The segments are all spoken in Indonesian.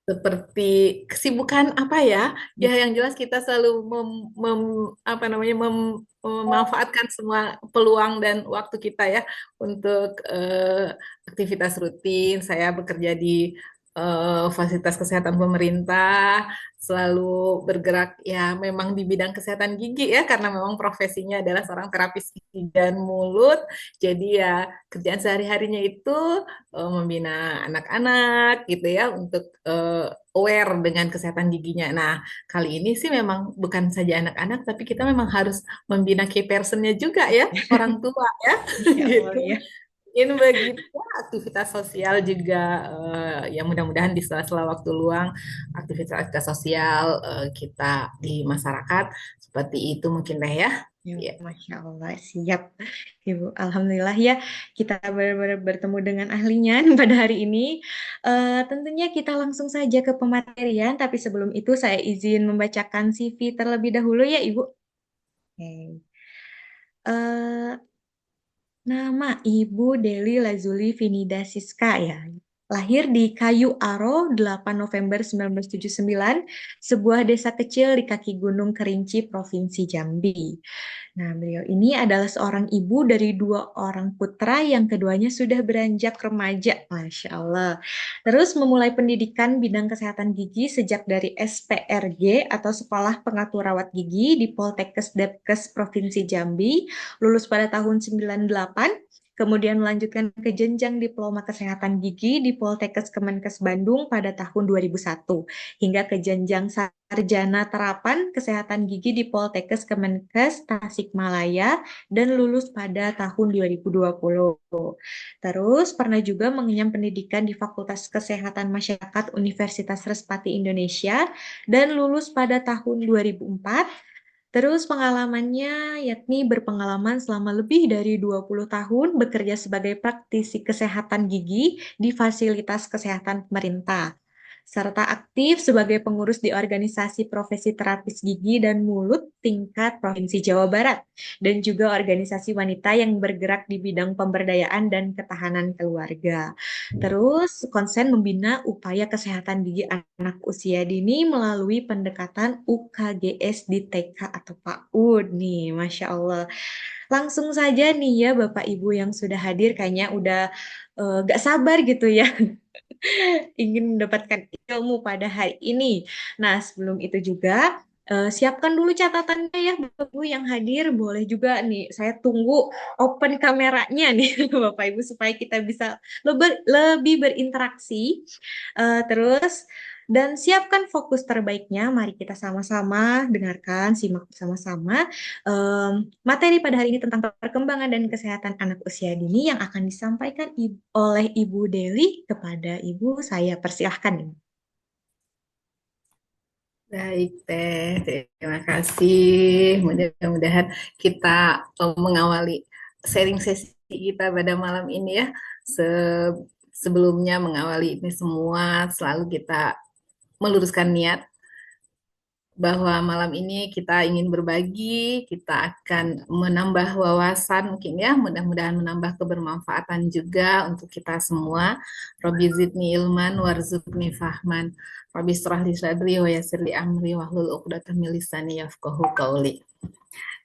seperti kesibukan apa ya? Ya yang jelas kita selalu apa namanya memanfaatkan semua peluang dan waktu kita ya untuk aktivitas rutin. Saya bekerja di fasilitas kesehatan pemerintah, selalu bergerak ya memang di bidang kesehatan gigi ya karena memang profesinya adalah seorang terapis gigi dan mulut. Jadi ya kerjaan sehari-harinya itu membina anak-anak gitu ya untuk aware dengan kesehatan giginya. Nah, kali ini sih memang bukan saja anak-anak, tapi kita memang harus membina key personnya juga ya, orang tua ya, Masya Allah gitu. ya. Mungkin begitu aktivitas sosial juga ya mudah-mudahan di sela-sela waktu luang aktivitas sosial kita di masyarakat seperti itu mungkin deh ya. Ya, Ya. Masya Allah, siap. Ibu, Alhamdulillah ya, kita bertemu dengan ahlinya pada hari ini. Tentunya kita langsung saja ke pematerian, tapi sebelum itu saya izin membacakan CV terlebih dahulu ya, Ibu. Oke. Eh, Nama Ibu Deli Lazuli Finida Siska ya. Lahir di Kayu Aro 8 November 1979, sebuah desa kecil di kaki Gunung Kerinci, Provinsi Jambi. Nah, beliau ini adalah seorang ibu dari dua orang putra yang keduanya sudah beranjak remaja, Masya Allah. Terus memulai pendidikan bidang kesehatan gigi sejak dari SPRG atau Sekolah Pengatur Rawat Gigi di Poltekkes Depkes Provinsi Jambi, lulus pada tahun 98, kemudian melanjutkan ke jenjang Diploma Kesehatan Gigi di Poltekkes Kemenkes Bandung pada tahun 2001, hingga ke jenjang Sarjana Terapan Kesehatan Gigi di Poltekkes Kemenkes Tasikmalaya dan lulus pada tahun 2020. Terus pernah juga mengenyam pendidikan di Fakultas Kesehatan Masyarakat Universitas Respati Indonesia dan lulus pada tahun 2004. Terus pengalamannya yakni berpengalaman selama lebih dari 20 tahun bekerja sebagai praktisi kesehatan gigi di fasilitas kesehatan pemerintah, serta aktif sebagai pengurus di organisasi profesi terapis gigi dan mulut tingkat Provinsi Jawa Barat, dan juga organisasi wanita yang bergerak di bidang pemberdayaan dan ketahanan keluarga. Terus konsen membina upaya kesehatan gigi anak usia dini melalui pendekatan UKGS di TK atau PAUD nih, Masya Allah. Langsung saja nih ya Bapak Ibu yang sudah hadir, kayaknya udah gak sabar gitu ya ingin mendapatkan ilmu pada hari ini. Nah, sebelum itu juga siapkan dulu catatannya ya Bapak Ibu yang hadir. Boleh juga nih, saya tunggu open kameranya nih Bapak Ibu supaya kita bisa lebih berinteraksi. Terus dan siapkan fokus terbaiknya. Mari kita sama-sama dengarkan, simak bersama-sama materi pada hari ini tentang perkembangan dan kesehatan anak usia dini yang akan disampaikan oleh Ibu Deli kepada Ibu. Saya persilahkan. Baik teh, terima kasih. Mudah-mudahan kita mengawali sharing sesi kita pada malam ini ya. Sebelumnya mengawali ini semua, selalu kita meluruskan niat bahwa malam ini kita ingin berbagi, kita akan menambah wawasan mungkin ya, mudah-mudahan menambah kebermanfaatan juga untuk kita semua. Robbi zidni ilman warzuqni fahman. Robbi shrah li sadri wa yassir li amri wahlul 'uqdatam min lisani yafqahu qawli.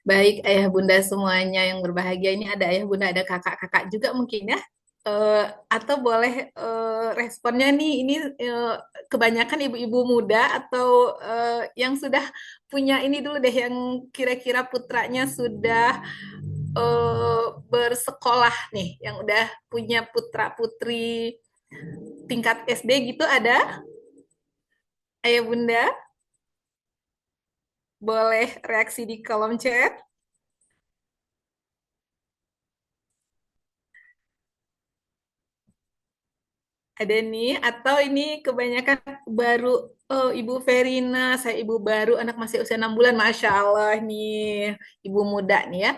Baik ayah bunda semuanya yang berbahagia, ini ada ayah bunda, ada kakak-kakak juga mungkin ya. Atau boleh responnya nih, ini kebanyakan ibu-ibu muda atau yang sudah punya ini dulu deh, yang kira-kira putranya sudah bersekolah nih, yang udah punya putra-putri tingkat SD gitu, ada ayah bunda, boleh reaksi di kolom chat. Ada nih, atau ini kebanyakan baru, oh, Ibu Verina, saya ibu baru, anak masih usia 6 bulan, Masya Allah nih, ibu muda nih ya.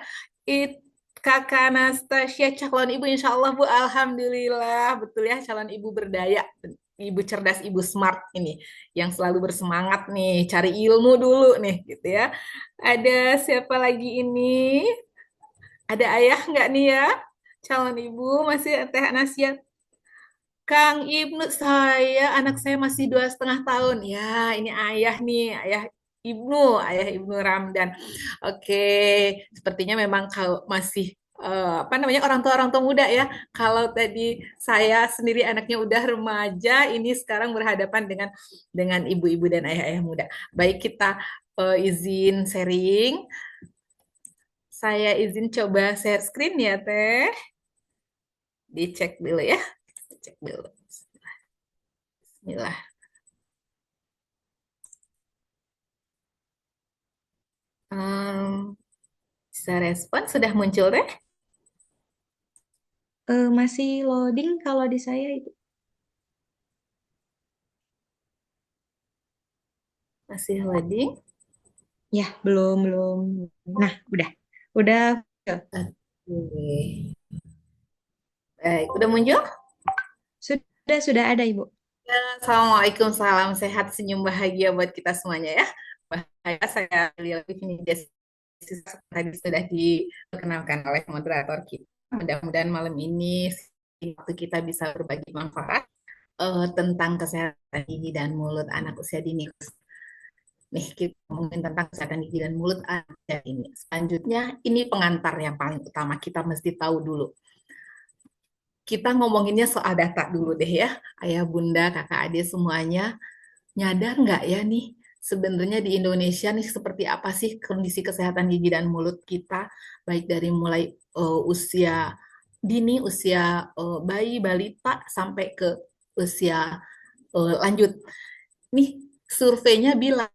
It, Kakak Anastasia, calon ibu, Insya Allah Bu, Alhamdulillah, betul ya, calon ibu berdaya, ibu cerdas, ibu smart ini, yang selalu bersemangat nih, cari ilmu dulu nih, gitu ya. Ada siapa lagi ini? Ada ayah nggak nih ya? Calon ibu, masih Teh Anastasia. Kang Ibnu, anak saya masih 2,5 tahun. Ya, ini ayah nih, ayah Ibnu Ramdan. Oke, sepertinya memang kalau masih apa namanya orang tua muda ya. Kalau tadi saya sendiri anaknya udah remaja, ini sekarang berhadapan dengan ibu-ibu dan ayah-ayah muda. Baik, kita izin sharing. Saya izin coba share screen ya, Teh. Dicek dulu ya. Cek dulu. Bismillah. Hmm, bisa respon sudah muncul deh. Masih loading kalau di saya itu. Masih loading. Ya, belum, belum. Nah, udah. Udah. Oke. Baik, udah muncul? Sudah ada, Ibu. Ya, Assalamualaikum, salam sehat, senyum bahagia buat kita semuanya ya. Bahagia saya lihat ini tadi sudah diperkenalkan oleh moderator kita. Mudah-mudahan malam ini waktu kita bisa berbagi manfaat tentang kesehatan gigi dan mulut anak usia dini. Nih, kita ngomongin tentang kesehatan gigi dan mulut anak ini. Selanjutnya, ini pengantar yang paling utama kita mesti tahu dulu. Kita ngomonginnya soal data dulu deh ya. Ayah, bunda, kakak, adik semuanya nyadar nggak ya nih sebenarnya di Indonesia nih seperti apa sih kondisi kesehatan gigi dan mulut kita baik dari mulai usia dini, usia bayi, balita sampai ke usia lanjut. Nih surveinya bilang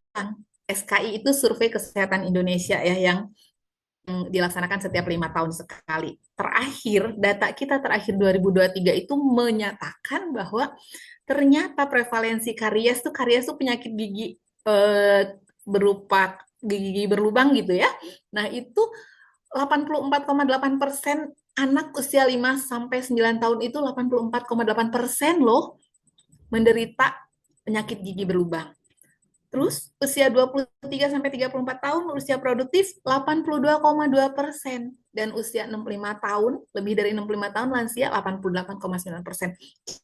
SKI itu survei kesehatan Indonesia ya yang dilaksanakan setiap 5 tahun sekali. Terakhir, data kita terakhir 2023 itu menyatakan bahwa ternyata prevalensi karies tuh penyakit gigi berupa gigi berlubang gitu ya. Nah, itu 84,8% anak usia 5 sampai 9 tahun itu 84,8% loh menderita penyakit gigi berlubang. Terus usia 23 sampai 34 tahun usia produktif 82,2% dan usia 65 tahun lebih dari 65 tahun lansia 88,9%.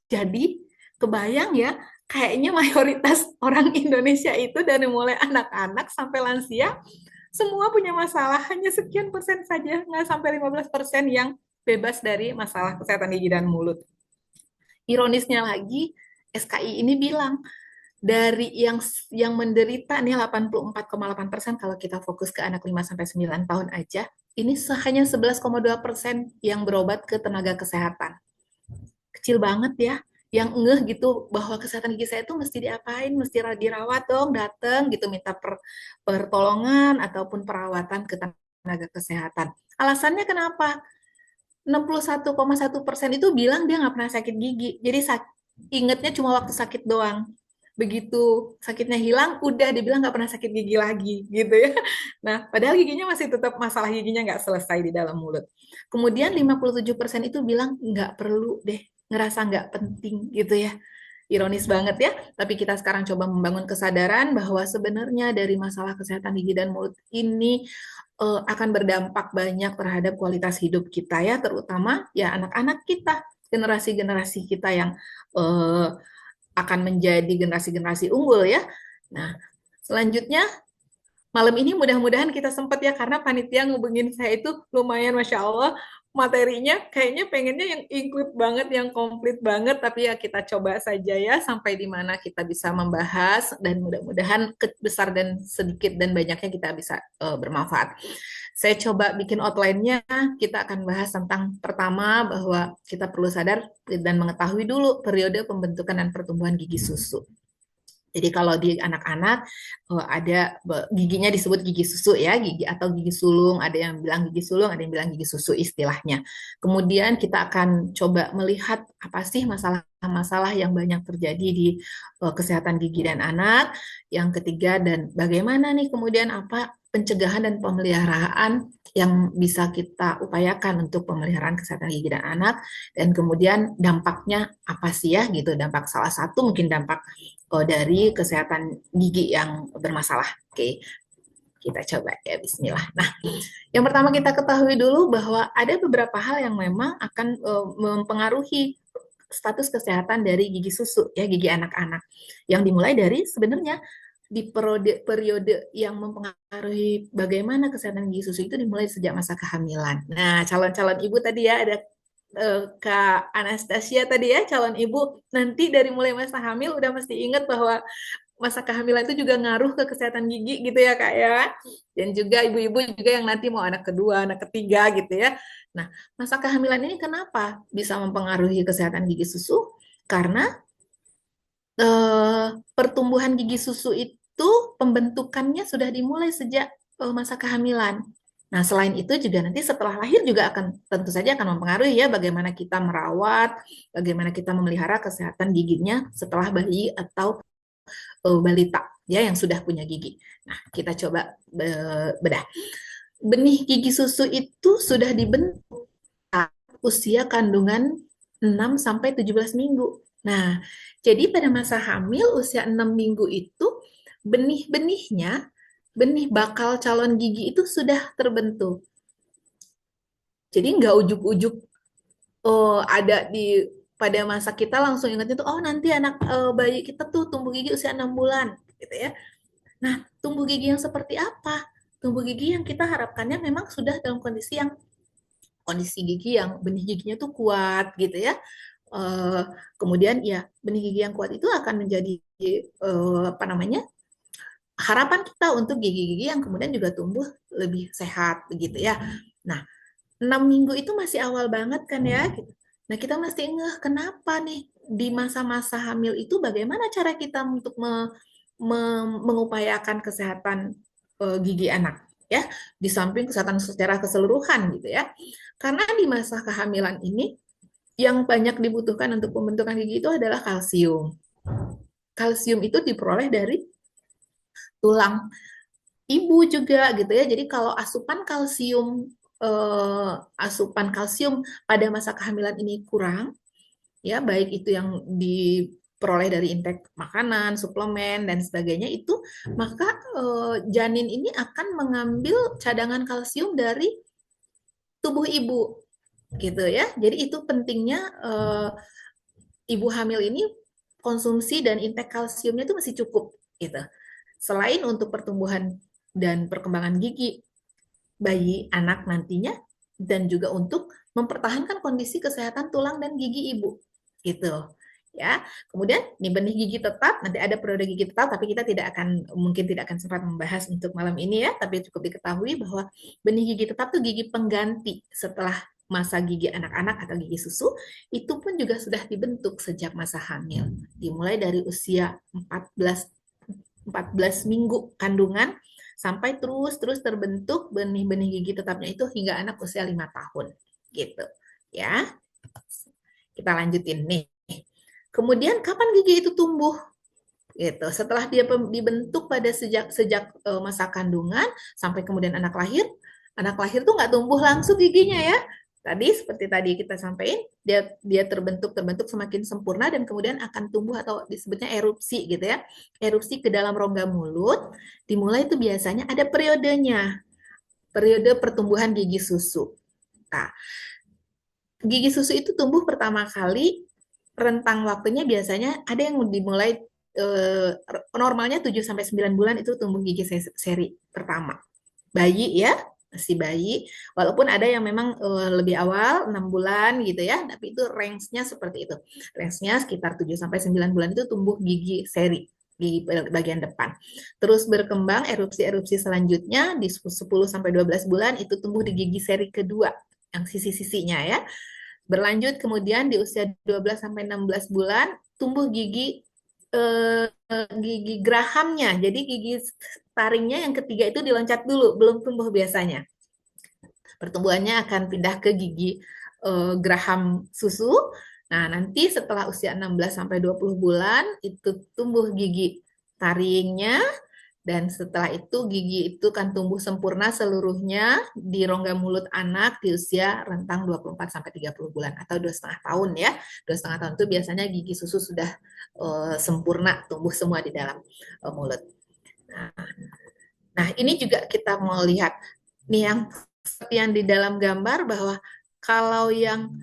Jadi kebayang ya kayaknya mayoritas orang Indonesia itu dari mulai anak-anak sampai lansia semua punya masalah, hanya sekian persen saja, nggak sampai 15% yang bebas dari masalah kesehatan gigi dan mulut. Ironisnya lagi, SKI ini bilang dari yang menderita nih 84,8% kalau kita fokus ke anak 5 sampai 9 tahun aja, ini hanya 11,2% yang berobat ke tenaga kesehatan. Kecil banget ya. Yang ngeh gitu bahwa kesehatan gigi saya itu mesti diapain, mesti dirawat dong, datang gitu minta pertolongan ataupun perawatan ke tenaga kesehatan. Alasannya kenapa? 61,1% itu bilang dia nggak pernah sakit gigi. Jadi ingetnya cuma waktu sakit doang. Begitu sakitnya hilang, udah dibilang nggak pernah sakit gigi lagi, gitu ya. Nah, padahal giginya masih tetap masalah giginya nggak selesai di dalam mulut. Kemudian 57% itu bilang nggak perlu deh, ngerasa nggak penting gitu ya. Ironis banget ya, tapi kita sekarang coba membangun kesadaran bahwa sebenarnya dari masalah kesehatan gigi dan mulut ini akan berdampak banyak terhadap kualitas hidup kita ya, terutama ya anak-anak kita, generasi-generasi kita yang eh, akan menjadi generasi-generasi unggul ya. Nah, selanjutnya malam ini mudah-mudahan kita sempat ya karena panitia ngubungin saya itu lumayan Masya Allah materinya kayaknya pengennya yang include banget, yang komplit banget, tapi ya kita coba saja ya sampai di mana kita bisa membahas dan mudah-mudahan besar dan sedikit dan banyaknya kita bisa bermanfaat. Saya coba bikin outline-nya, kita akan bahas tentang pertama bahwa kita perlu sadar dan mengetahui dulu periode pembentukan dan pertumbuhan gigi susu. Jadi kalau di anak-anak ada giginya disebut gigi susu ya, gigi atau gigi sulung, ada yang bilang gigi sulung, ada yang bilang gigi susu istilahnya. Kemudian kita akan coba melihat apa sih masalah-masalah yang banyak terjadi di kesehatan gigi dan anak. Yang ketiga dan bagaimana nih kemudian apa pencegahan dan pemeliharaan yang bisa kita upayakan untuk pemeliharaan kesehatan gigi dan anak, dan kemudian dampaknya apa sih ya gitu, dampak salah satu mungkin dampak dari kesehatan gigi yang bermasalah. Oke, kita coba ya, bismillah. Nah, yang pertama kita ketahui dulu bahwa ada beberapa hal yang memang akan mempengaruhi status kesehatan dari gigi susu ya, gigi anak-anak yang dimulai dari sebenarnya di periode yang mempengaruhi bagaimana kesehatan gigi susu itu dimulai sejak masa kehamilan. Nah, calon-calon ibu tadi ya ada Kak Anastasia tadi ya, calon ibu nanti dari mulai masa hamil udah mesti ingat bahwa masa kehamilan itu juga ngaruh ke kesehatan gigi gitu ya Kak ya. Dan juga ibu-ibu juga yang nanti mau anak kedua, anak ketiga gitu ya. Nah, masa kehamilan ini kenapa bisa mempengaruhi kesehatan gigi susu? Karena pertumbuhan gigi susu itu pembentukannya sudah dimulai sejak masa kehamilan. Nah, selain itu juga nanti setelah lahir juga akan tentu saja akan mempengaruhi ya bagaimana kita merawat, bagaimana kita memelihara kesehatan giginya setelah bayi atau balita ya yang sudah punya gigi. Nah, kita coba bedah. Benih gigi susu itu sudah dibentuk usia kandungan 6 sampai 17 minggu. Nah, jadi pada masa hamil usia 6 minggu itu benih-benihnya, benih bakal calon gigi itu sudah terbentuk. Jadi nggak ujuk-ujuk ada di pada masa kita langsung ingatnya tuh, oh nanti anak bayi kita tuh tumbuh gigi usia 6 bulan gitu ya. Nah, tumbuh gigi yang seperti apa? Tumbuh gigi yang kita harapkannya memang sudah dalam kondisi gigi yang benih giginya tuh kuat gitu ya. Kemudian ya benih gigi yang kuat itu akan menjadi apa namanya harapan kita untuk gigi-gigi yang kemudian juga tumbuh lebih sehat begitu ya. Nah, 6 minggu itu masih awal banget kan ya. Gitu. Nah, kita mesti ngeh kenapa nih di masa-masa hamil itu bagaimana cara kita untuk mengupayakan kesehatan gigi anak ya, di samping kesehatan secara keseluruhan gitu ya. Karena di masa kehamilan ini yang banyak dibutuhkan untuk pembentukan gigi itu adalah kalsium. Kalsium itu diperoleh dari tulang ibu juga gitu ya. Jadi kalau asupan kalsium pada masa kehamilan ini kurang, ya baik itu yang diperoleh dari intake makanan, suplemen dan sebagainya itu, maka janin ini akan mengambil cadangan kalsium dari tubuh ibu gitu ya. Jadi itu pentingnya ibu hamil ini konsumsi dan intake kalsiumnya itu masih cukup gitu. Selain untuk pertumbuhan dan perkembangan gigi bayi anak nantinya dan juga untuk mempertahankan kondisi kesehatan tulang dan gigi ibu gitu ya. Kemudian nih benih gigi tetap, nanti ada periode gigi tetap tapi kita mungkin tidak akan sempat membahas untuk malam ini ya, tapi cukup diketahui bahwa benih gigi tetap tuh gigi pengganti setelah masa gigi anak-anak atau gigi susu itu pun juga sudah dibentuk sejak masa hamil, dimulai dari usia 14 minggu kandungan sampai terus terbentuk benih-benih gigi tetapnya itu hingga anak usia 5 tahun gitu ya. Kita lanjutin nih. Kemudian kapan gigi itu tumbuh? Gitu. Setelah dia dibentuk pada sejak sejak masa kandungan sampai kemudian anak lahir tuh nggak tumbuh langsung giginya ya. Tadi seperti tadi kita sampaikan, dia terbentuk semakin sempurna dan kemudian akan tumbuh atau disebutnya erupsi gitu ya. Erupsi ke dalam rongga mulut dimulai itu biasanya ada periodenya. Periode pertumbuhan gigi susu. Nah, gigi susu itu tumbuh pertama kali rentang waktunya biasanya ada yang dimulai normalnya 7 sampai 9 bulan itu tumbuh gigi seri pertama. Bayi ya, masih bayi. Walaupun ada yang memang lebih awal 6 bulan gitu ya, tapi itu range-nya seperti itu. Range-nya sekitar 7 sampai 9 bulan itu tumbuh gigi seri di bagian depan. Terus berkembang erupsi-erupsi selanjutnya di 10 sampai 12 bulan itu tumbuh di gigi seri kedua yang sisi-sisinya ya. Berlanjut kemudian di usia 12 sampai 16 bulan tumbuh gigi gerahamnya. Jadi gigi taringnya yang ketiga itu diloncat dulu, belum tumbuh biasanya. Pertumbuhannya akan pindah ke gigi geraham susu. Nah, nanti setelah usia 16 sampai 20 bulan itu tumbuh gigi taringnya dan setelah itu gigi itu kan tumbuh sempurna seluruhnya di rongga mulut anak di usia rentang 24 sampai 30 bulan atau 2,5 tahun ya. 2,5 tahun itu biasanya gigi susu sudah sempurna tumbuh semua di dalam mulut. Nah, ini juga kita mau lihat nih yang seperti yang di dalam gambar bahwa kalau yang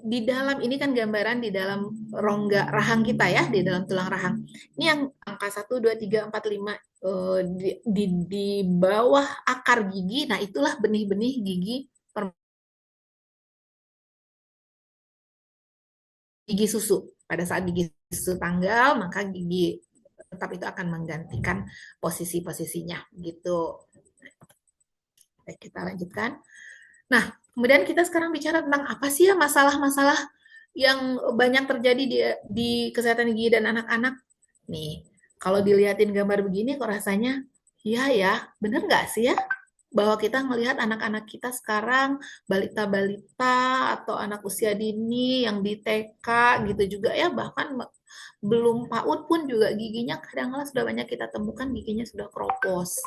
di dalam ini kan gambaran di dalam rongga rahang kita ya, di dalam tulang rahang. Ini yang angka 1, 2, 3, 4, 5 di bawah akar gigi. Nah, itulah benih-benih gigi gigi susu. Pada saat gigi susu tanggal, maka gigi tetap itu akan menggantikan posisi-posisinya gitu. Baik, kita lanjutkan. Nah, kemudian kita sekarang bicara tentang apa sih ya masalah-masalah yang banyak terjadi di kesehatan gigi dan anak-anak. Nih, kalau dilihatin gambar begini kok rasanya, iya ya, bener nggak sih ya? Bahwa kita melihat anak-anak kita sekarang, balita-balita atau anak usia dini yang di TK gitu juga ya, bahkan belum PAUD pun juga giginya kadang-kadang sudah banyak kita temukan giginya sudah kropos.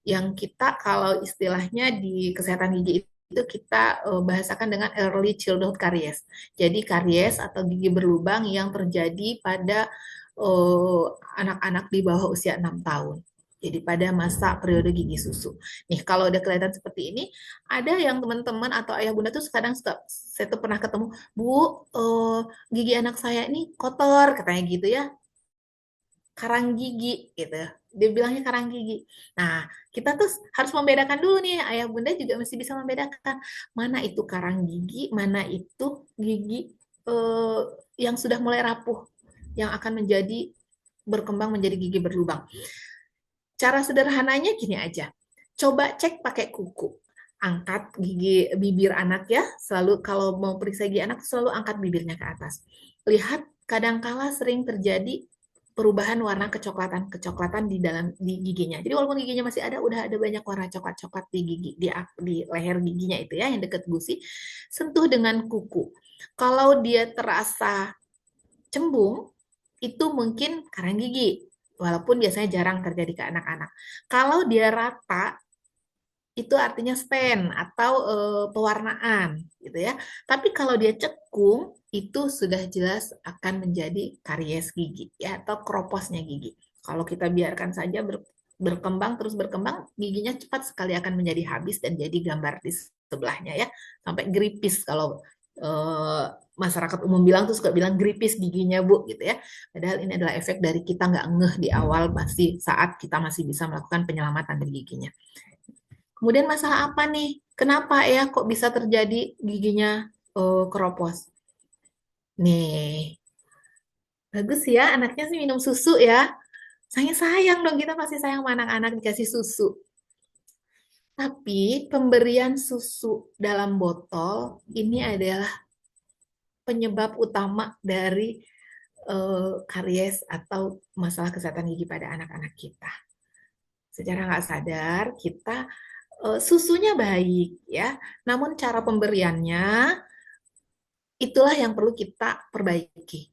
Yang kita kalau istilahnya di kesehatan gigi itu kita bahasakan dengan early childhood caries. Jadi karies atau gigi berlubang yang terjadi pada anak-anak di bawah usia 6 tahun. Jadi pada masa periode gigi susu. Nih kalau udah kelihatan seperti ini, ada yang teman-teman atau ayah bunda tuh kadang suka, saya tuh pernah ketemu, Bu, gigi anak saya ini kotor, katanya gitu ya, karang gigi gitu. Dia bilangnya karang gigi. Nah, kita tuh harus membedakan dulu nih, ayah bunda juga mesti bisa membedakan mana itu karang gigi, mana itu gigi eh, yang sudah mulai rapuh, yang akan menjadi berkembang menjadi gigi berlubang. Cara sederhananya gini aja. Coba cek pakai kuku. Angkat gigi bibir anak ya, selalu kalau mau periksa gigi anak selalu angkat bibirnya ke atas. Lihat kadangkala sering terjadi perubahan warna kecoklatan di dalam di giginya. Jadi walaupun giginya masih ada, udah ada banyak warna coklat-coklat di gigi di leher giginya itu ya yang dekat gusi. Sentuh dengan kuku. Kalau dia terasa cembung, itu mungkin karang gigi. Walaupun biasanya jarang terjadi ke anak-anak. Kalau dia rata, itu artinya stain atau pewarnaan gitu ya. Tapi kalau dia cekung itu sudah jelas akan menjadi karies gigi ya atau kroposnya gigi. Kalau kita biarkan saja berkembang terus berkembang, giginya cepat sekali akan menjadi habis dan jadi gambar di sebelahnya ya, sampai gripis kalau eh, masyarakat umum bilang tuh suka bilang gripis giginya Bu gitu ya. Padahal ini adalah efek dari kita nggak ngeh di awal masih saat kita masih bisa melakukan penyelamatan dari giginya. Kemudian masalah apa nih? Kenapa ya kok bisa terjadi giginya keropos? Nih, bagus ya anaknya sih minum susu ya. Sayang-sayang dong kita pasti sayang sama anak-anak dikasih susu. Tapi pemberian susu dalam botol ini adalah penyebab utama dari karies atau masalah kesehatan gigi pada anak-anak kita. Secara nggak sadar kita susunya baik ya, namun cara pemberiannya itulah yang perlu kita perbaiki.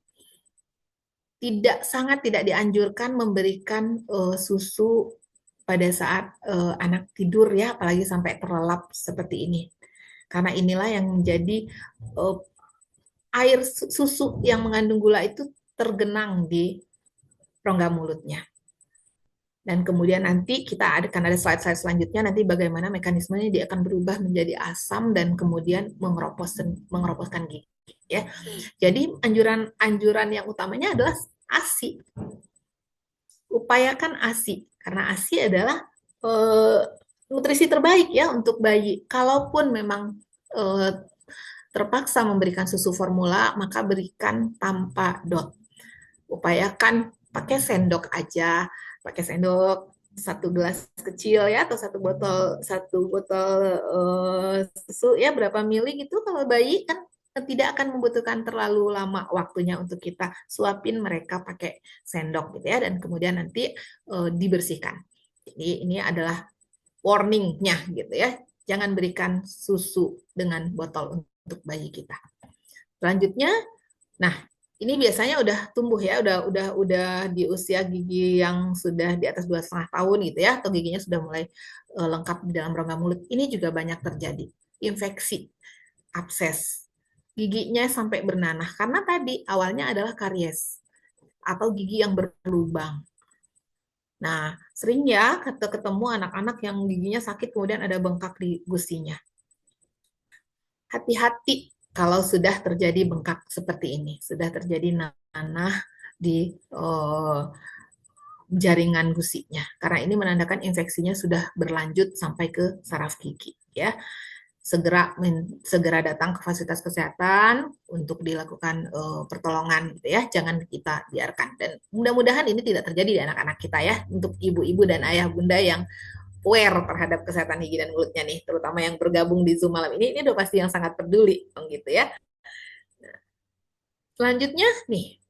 Sangat tidak dianjurkan memberikan susu pada saat anak tidur ya, apalagi sampai terlelap seperti ini. Karena inilah yang menjadi air susu yang mengandung gula itu tergenang di rongga mulutnya. Dan kemudian nanti kita akan ada slide-slide selanjutnya nanti bagaimana mekanismenya dia akan berubah menjadi asam dan kemudian mengeroposkan gigi ya. Jadi anjuran yang utamanya adalah ASI. Upayakan ASI karena ASI adalah eh, nutrisi terbaik ya untuk bayi. Kalaupun memang eh, terpaksa memberikan susu formula, maka berikan tanpa dot. Upayakan pakai sendok aja, pakai sendok satu gelas kecil ya atau satu botol susu ya berapa mili gitu kalau bayi kan tidak akan membutuhkan terlalu lama waktunya untuk kita suapin mereka pakai sendok gitu ya dan kemudian nanti dibersihkan. Jadi ini adalah warningnya gitu ya. Jangan berikan susu dengan botol untuk bayi kita. Selanjutnya, nah ini biasanya udah tumbuh ya, udah di usia gigi yang sudah di atas 2,5 tahun gitu ya, atau giginya sudah mulai lengkap di dalam rongga mulut. Ini juga banyak terjadi infeksi, abses, giginya sampai bernanah karena tadi awalnya adalah karies atau gigi yang berlubang. Nah, sering ya ketemu anak-anak yang giginya sakit kemudian ada bengkak di gusinya. hati-hati kalau sudah terjadi bengkak seperti ini, sudah terjadi nanah di jaringan gusinya, karena ini menandakan infeksinya sudah berlanjut sampai ke saraf gigi ya. Segera datang ke fasilitas kesehatan untuk dilakukan pertolongan gitu ya, jangan kita biarkan. Dan mudah-mudahan ini tidak terjadi di anak-anak kita ya, untuk ibu-ibu dan ayah bunda yang aware terhadap kesehatan gigi dan mulutnya nih, terutama yang bergabung di Zoom malam ini udah pasti yang sangat peduli gitu ya. Selanjutnya nih,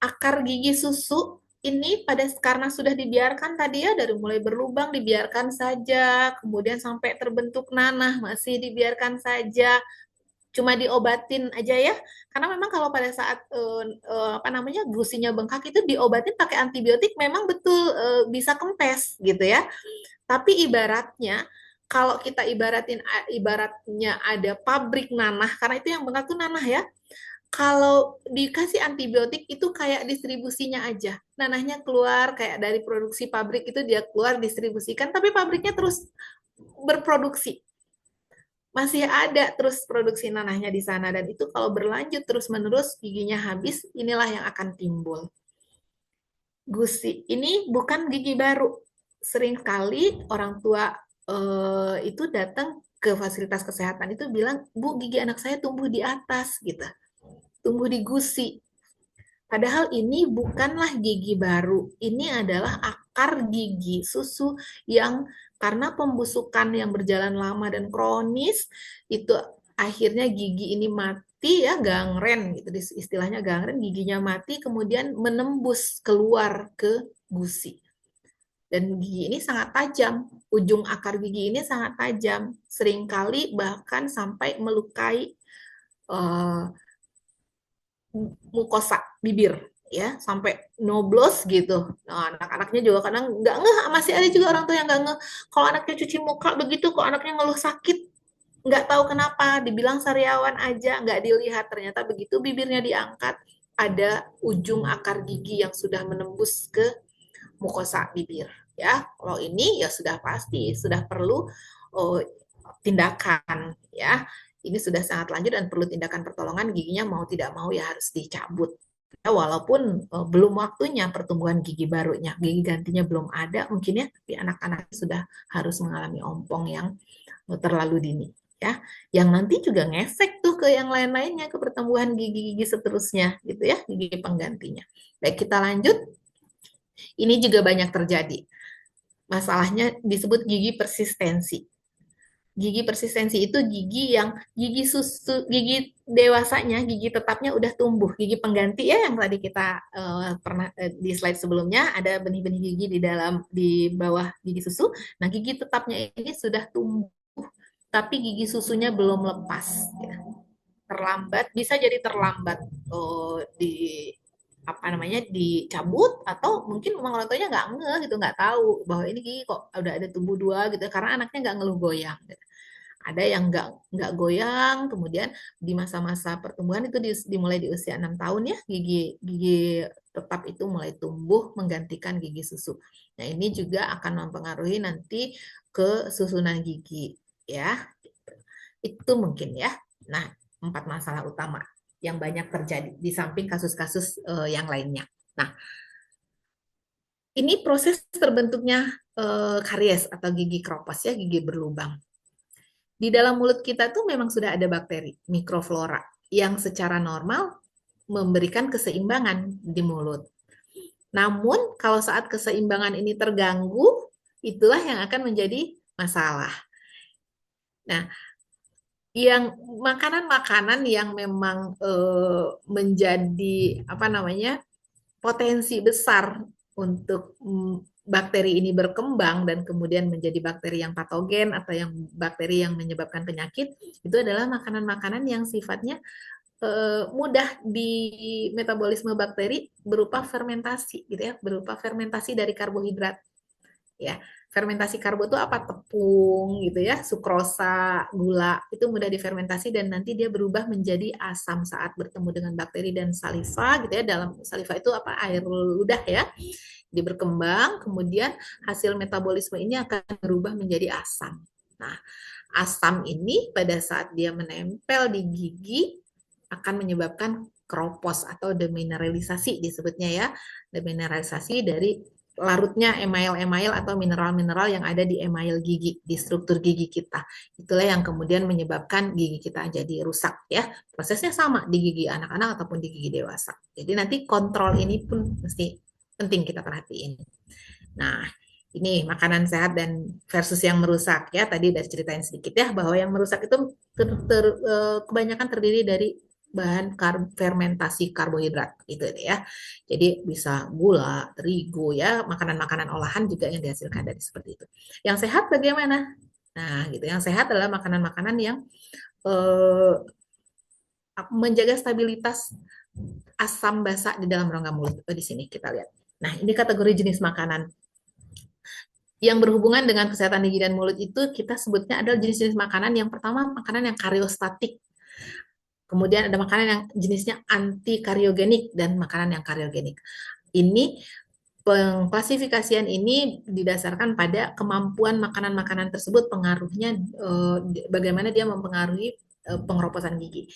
akar gigi susu ini karena sudah dibiarkan tadi ya, dari mulai berlubang dibiarkan saja, kemudian sampai terbentuk nanah masih dibiarkan saja, cuma diobatin aja ya, karena memang kalau pada saat apa namanya gusinya bengkak itu diobatin pakai antibiotik memang betul bisa kempes gitu ya. Tapi ibaratnya kalau kita ibaratnya ada pabrik nanah, karena itu yang bengkak tuh nanah ya, kalau dikasih antibiotik itu kayak distribusinya aja. Nanahnya keluar kayak dari produksi pabrik itu, dia keluar distribusikan, tapi pabriknya terus berproduksi. Masih ada terus produksi nanahnya di sana, dan itu kalau berlanjut terus-menerus giginya habis, inilah yang akan timbul. Gusi ini bukan gigi baru. Seringkali orang tua itu datang ke fasilitas kesehatan itu bilang, "Bu, gigi anak saya tumbuh di atas," gitu. Tumbuh di gusi. Padahal ini bukanlah gigi baru, ini adalah akar gigi susu yang karena pembusukan yang berjalan lama dan kronis, itu akhirnya gigi ini mati ya, gangren gitu, istilahnya gangren, giginya mati kemudian menembus keluar ke gusi. Dan gigi ini sangat tajam, ujung akar gigi ini sangat tajam, seringkali bahkan sampai melukai mukosa bibir ya, sampai noblos gitu. Nah, anak-anaknya juga kadang nggak ngeh, masih ada juga orang tua yang nggak ngeh kalau anaknya cuci muka begitu, kok anaknya ngeluh sakit, nggak tahu kenapa, dibilang sariawan aja, nggak dilihat, ternyata begitu bibirnya diangkat ada ujung akar gigi yang sudah menembus ke mukosa bibir ya. Kalau ini ya sudah pasti sudah perlu oh, tindakan ya, ini sudah sangat lanjut dan perlu tindakan pertolongan, giginya mau tidak mau ya harus dicabut ya, walaupun belum waktunya pertumbuhan gigi barunya, gigi gantinya belum ada mungkin ya, tapi anak-anak sudah harus mengalami ompong yang terlalu dini ya, yang nanti juga ngefek tuh ke yang lain-lainnya, ke pertumbuhan gigi-gigi seterusnya gitu ya, gigi penggantinya. Baik, kita lanjut. Ini juga banyak terjadi. Masalahnya disebut gigi persistensi. Gigi persistensi itu gigi yang gigi dewasanya, gigi tetapnya udah tumbuh, gigi pengganti ya, yang tadi kita pernah di slide sebelumnya ada benih-benih gigi di bawah gigi susu. Nah, gigi tetapnya ini sudah tumbuh, tapi gigi susunya belum lepas. Ya. Terlambat, bisa jadi terlambat di apa namanya dicabut, atau mungkin memang orang tuanya nggak ngeh gitu, nggak tahu bahwa ini gigi kok udah ada tumbuh dua gitu, karena anaknya nggak ngeluh goyang gitu. Ada yang nggak goyang, kemudian di masa-masa pertumbuhan itu dimulai di usia 6 tahun ya, gigi gigi tetap itu mulai tumbuh menggantikan gigi susu. Nah, ini juga akan mempengaruhi nanti ke susunan gigi ya. Itu mungkin ya. Nah, 4 masalah utama yang banyak terjadi di samping kasus-kasus yang lainnya. Nah, ini proses terbentuknya karies atau gigi kropos ya, gigi berlubang. Di dalam mulut kita tuh memang sudah ada bakteri, mikroflora, yang secara normal memberikan keseimbangan di mulut. Namun, kalau saat keseimbangan ini terganggu, itulah yang akan menjadi masalah. Nah, yang makanan-makanan yang memang menjadi apa namanya potensi besar untuk bakteri ini berkembang dan kemudian menjadi bakteri yang patogen atau yang bakteri yang menyebabkan penyakit, itu adalah makanan-makanan yang sifatnya mudah di metabolisme bakteri berupa fermentasi gitu ya, berupa fermentasi dari karbohidrat ya. Fermentasi karbo itu apa? Tepung gitu ya, sukrosa, gula, itu mudah difermentasi dan nanti dia berubah menjadi asam saat bertemu dengan bakteri dan saliva gitu ya. Dalam saliva itu apa? Air ludah ya. Dia berkembang, kemudian hasil metabolisme ini akan berubah menjadi asam. Nah, asam ini pada saat dia menempel di gigi akan menyebabkan kropos atau demineralisasi disebutnya ya, demineralisasi dari larutnya email-email atau mineral-mineral yang ada di email gigi, di struktur gigi kita. Itulah yang kemudian menyebabkan gigi kita jadi rusak ya. Prosesnya sama di gigi anak-anak ataupun di gigi dewasa. Jadi nanti kontrol ini pun mesti penting kita perhatiin. Nah, ini makanan sehat dan versus yang merusak ya. Tadi udah ceritain sedikit ya bahwa yang merusak itu kebanyakan terdiri dari bahan fermentasi karbohidrat gitu ya. Jadi bisa gula, terigu ya, makanan-makanan olahan juga yang dihasilkan dari seperti itu. Yang sehat bagaimana? Nah, gitu. Yang sehat adalah makanan-makanan yang eh, menjaga stabilitas asam basa di dalam rongga mulut. Di sini kita lihat. Nah, ini kategori jenis makanan yang berhubungan dengan kesehatan gigi dan mulut itu kita sebutnya adalah jenis-jenis makanan. Yang pertama, makanan yang kariostatik. Kemudian ada makanan yang jenisnya anti kariogenik dan makanan yang kariogenik. Ini pengklasifikasian ini didasarkan pada kemampuan makanan-makanan tersebut, pengaruhnya bagaimana dia mempengaruhi pengeroposan gigi.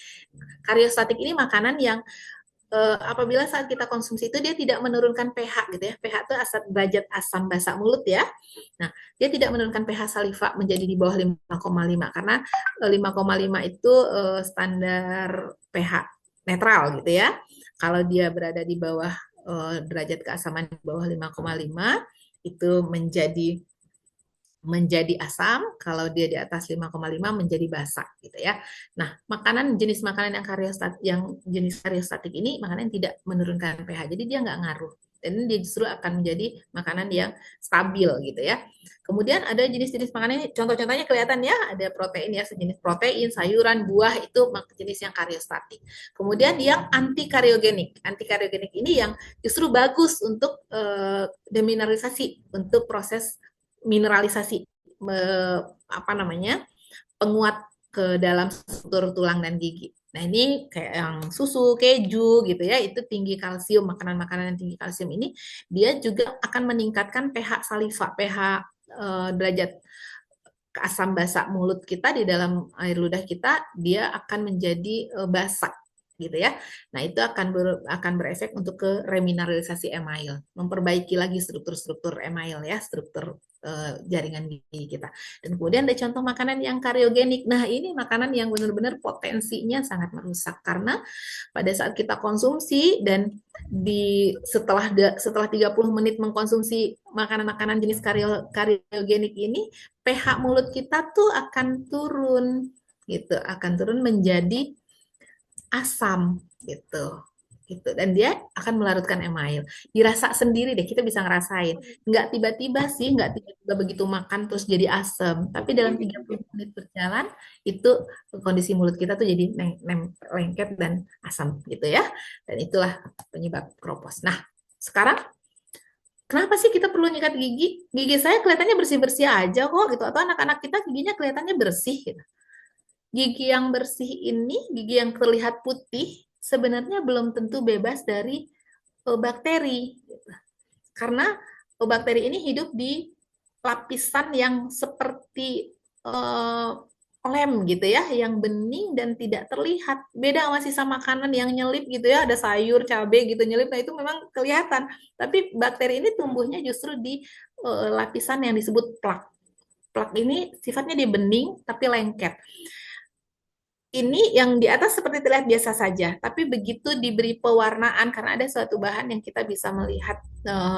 Kariostatik ini makanan yang apabila saat kita konsumsi itu dia tidak menurunkan pH gitu ya. pH itu derajat asam basa mulut ya. Nah, dia tidak menurunkan pH saliva menjadi di bawah 5,5 karena 5,5 itu standar pH netral gitu ya. Kalau dia berada di bawah derajat keasaman di bawah 5,5 itu menjadi asam, kalau dia di atas 5,5 menjadi basa gitu ya. Nah, jenis makanan yang jenis kariostatik ini makanan yang tidak menurunkan pH. Jadi dia nggak ngaruh. Dan dia justru akan menjadi makanan yang stabil gitu ya. Kemudian ada jenis-jenis makanan ini, contoh-contohnya kelihatan ya, ada protein ya, sejenis protein, sayuran, buah itu jenis yang kariostatik. Kemudian yang anti kariogenik. Anti kariogenik ini yang justru bagus untuk demineralisasi, untuk proses mineralisasi penguat ke dalam struktur tulang dan gigi. Nah, ini kayak yang susu, keju gitu ya, itu tinggi kalsium, makanan-makanan yang tinggi kalsium ini dia juga akan meningkatkan pH saliva, pH derajat asam basa mulut kita di dalam air ludah kita, dia akan menjadi basa gitu ya. Nah, itu akan berefek untuk ke remineralisasi email, memperbaiki lagi struktur-struktur email ya, struktur jaringan gigi kita. Dan kemudian ada contoh makanan yang kariogenik. Nah, ini makanan yang benar-benar potensinya sangat merusak karena pada saat kita konsumsi dan setelah 30 menit mengkonsumsi makanan-makanan jenis kariogenik ini, pH mulut kita tuh akan turun gitu, akan turun menjadi asam gitu gitu dan dia akan melarutkan email. Dirasa sendiri deh, kita bisa ngerasain. Nggak tiba-tiba sih, nggak tiba-tiba begitu makan terus jadi asam, tapi dalam 30 menit berjalan itu kondisi mulut kita tuh jadi lengket dan asam gitu ya. Dan itulah penyebab kropos. Nah, sekarang kenapa sih kita perlu nyikat gigi? Gigi saya kelihatannya bersih-bersih aja kok gitu, atau anak-anak kita giginya kelihatannya bersih gitu. Gigi yang bersih ini, gigi yang terlihat putih, sebenarnya belum tentu bebas dari bakteri. Karena bakteri ini hidup di lapisan yang seperti lem gitu ya, yang bening dan tidak terlihat. Beda sama sisa makanan yang nyelip gitu ya, ada sayur, cabai gitu nyelip, nah itu memang kelihatan. Tapi bakteri ini tumbuhnya justru di lapisan yang disebut plak. Plak ini sifatnya di bening tapi lengket. Ini yang di atas seperti terlihat biasa saja, tapi begitu diberi pewarnaan karena ada suatu bahan yang kita bisa melihat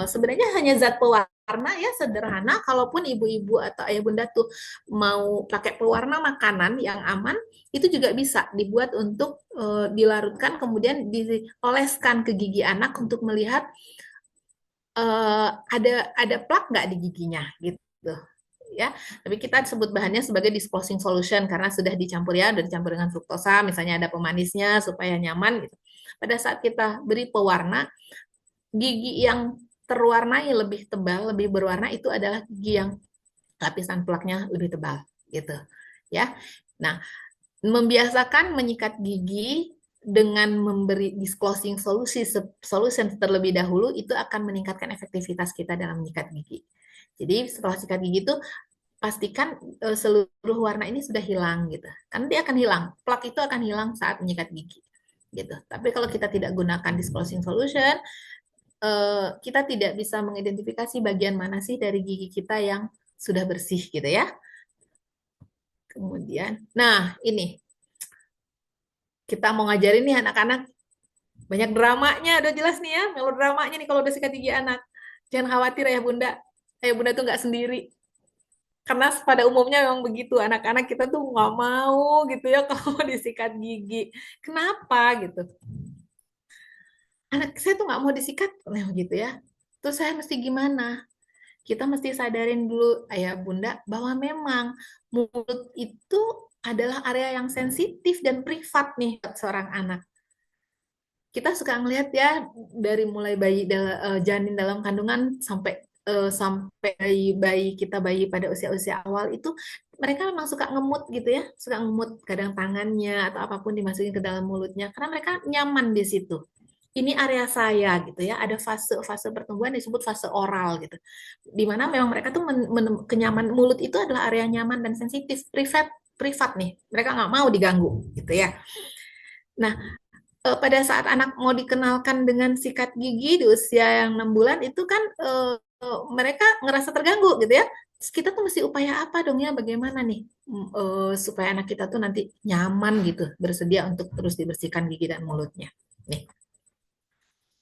sebenarnya hanya zat pewarna ya sederhana. Kalaupun ibu-ibu atau ayah bunda tuh mau pakai pewarna makanan yang aman, itu juga bisa dibuat untuk dilarutkan kemudian dioleskan ke gigi anak untuk melihat ada plak nggak di giginya gitu ya. Tapi kita sebut bahannya sebagai disclosing solution karena sudah dicampur ya, sudah dicampur dengan fruktosa, misalnya ada pemanisnya supaya nyaman gitu. Pada saat kita beri pewarna, gigi yang terwarnai lebih tebal, lebih berwarna itu adalah gigi yang lapisan plaknya lebih tebal gitu ya. Nah, membiasakan menyikat gigi dengan memberi disclosing solution terlebih dahulu itu akan meningkatkan efektivitas kita dalam menyikat gigi. Jadi setelah sikat gigi itu pastikan seluruh warna ini sudah hilang gitu. Kan dia akan hilang, plak itu akan hilang saat menyikat gigi gitu. Tapi kalau kita tidak gunakan disclosing solution, kita tidak bisa mengidentifikasi bagian mana sih dari gigi kita yang sudah bersih gitu ya. Kemudian, nah ini kita mau ngajarin nih anak-anak banyak dramanya, udah jelas nih ya, melodramanya nih kalau udah sikat gigi anak. Jangan khawatir ya Bunda, Bunda tuh nggak sendiri. Karena pada umumnya memang begitu, anak-anak kita tuh nggak mau gitu ya kalau disikat gigi. Kenapa gitu? Anak saya tuh nggak mau disikat, nah gitu ya. Terus saya mesti gimana? Kita mesti sadarin dulu, ayah bunda, bahwa memang mulut itu adalah area yang sensitif dan privat nih buat seorang anak. Kita suka ngelihat ya dari mulai janin dalam kandungan sampai sampai bayi kita bayi pada usia-usia awal itu mereka memang suka ngemut gitu ya, suka ngemut kadang tangannya atau apapun dimasukin ke dalam mulutnya karena mereka nyaman di situ. Ini area saya gitu ya, ada fase-fase pertumbuhan disebut fase oral gitu. Di mana memang mereka tuh kenyaman mulut itu adalah area nyaman dan sensitif, privat privat nih. Mereka nggak mau diganggu gitu ya. Nah, pada saat anak mau dikenalkan dengan sikat gigi di usia yang 6 bulan itu kan mereka ngerasa terganggu gitu ya. Terus kita tuh mesti upaya apa dong ya bagaimana nih supaya anak kita tuh nanti nyaman gitu bersedia untuk terus dibersihkan gigi dan mulutnya. Nih,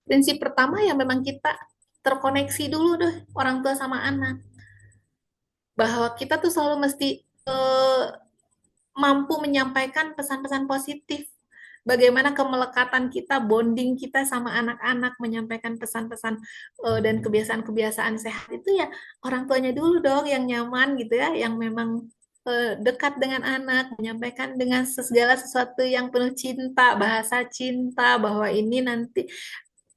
prinsip pertama yang memang kita terkoneksi dulu deh orang tua sama anak bahwa kita tuh selalu mesti eh, mampu menyampaikan pesan-pesan positif. Bagaimana kemelekatan kita, bonding kita sama anak-anak, menyampaikan pesan-pesan dan kebiasaan-kebiasaan sehat itu ya orang tuanya dulu dong yang nyaman gitu ya, yang memang dekat dengan anak, menyampaikan dengan segala sesuatu yang penuh cinta, bahasa cinta, bahwa ini nanti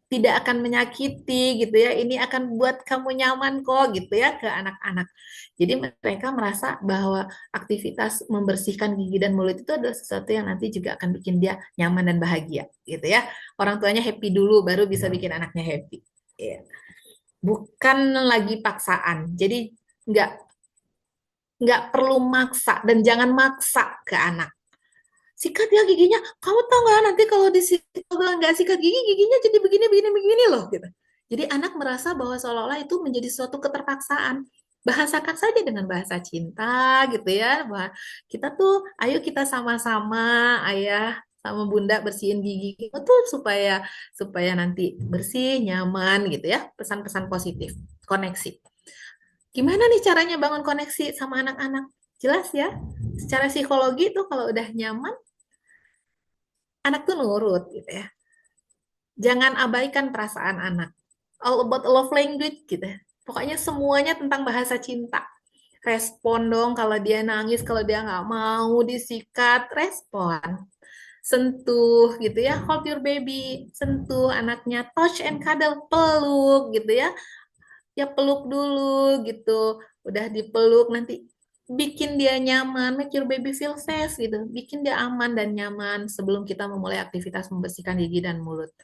tidak akan menyakiti gitu ya. Ini akan buat kamu nyaman kok gitu ya ke anak-anak. Jadi mereka merasa bahwa aktivitas membersihkan gigi dan mulut itu adalah sesuatu yang nanti juga akan bikin dia nyaman dan bahagia gitu ya. Orang tuanya happy dulu baru bisa bikin anaknya happy. Ya. Bukan lagi paksaan. Jadi nggak nggak perlu maksa dan jangan maksa ke anak. Sikat ya giginya, kamu tahu nggak nanti kalau kalau nggak sikat gigi giginya jadi begini begini begini loh gitu. Jadi anak merasa bahwa seolah-olah itu menjadi suatu keterpaksaan. Bahasakan saja dengan bahasa cinta gitu ya, bahwa kita tuh ayo kita sama-sama ayah sama bunda bersihin gigi kita tuh supaya supaya nanti bersih nyaman gitu ya, pesan-pesan positif, koneksi. Gimana nih caranya bangun koneksi sama anak-anak? Jelas ya, secara psikologi tuh kalau udah nyaman anak tuh nurut gitu ya. Jangan abaikan perasaan anak. All about love language gitu ya. Pokoknya semuanya tentang bahasa cinta. Respon dong kalau dia nangis, kalau dia nggak mau disikat, respon. Sentuh gitu ya, hold your baby, sentuh anaknya, touch and cuddle, peluk gitu ya. Ya peluk dulu gitu. Udah dipeluk nanti bikin dia nyaman, make your baby feel safe gitu. Bikin dia aman dan nyaman sebelum kita memulai aktivitas membersihkan gigi dan mulut.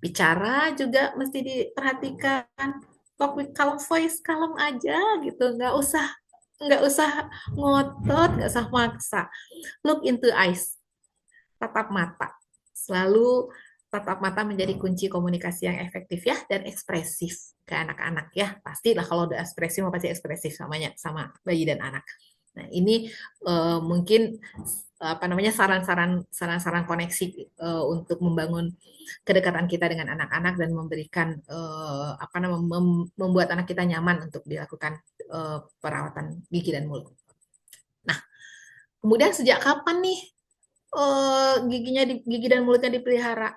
Bicara juga mesti diperhatikan. Talk with calm voice, kalem aja gitu. Nggak usah ngotot, nggak usah maksa. Look into eyes, tatap mata. Selalu tatap mata menjadi kunci komunikasi yang efektif ya dan ekspresif ke anak-anak ya. Pastilah kalau udah ekspresif mau pasti ekspresif samanya sama bayi dan anak. Nah, ini mungkin apa namanya saran-saran koneksi untuk membangun kedekatan kita dengan anak-anak dan memberikan apa namanya membuat anak kita nyaman untuk dilakukan perawatan gigi dan mulut. Nah, kemudian sejak kapan nih gigi dan mulutnya dipelihara?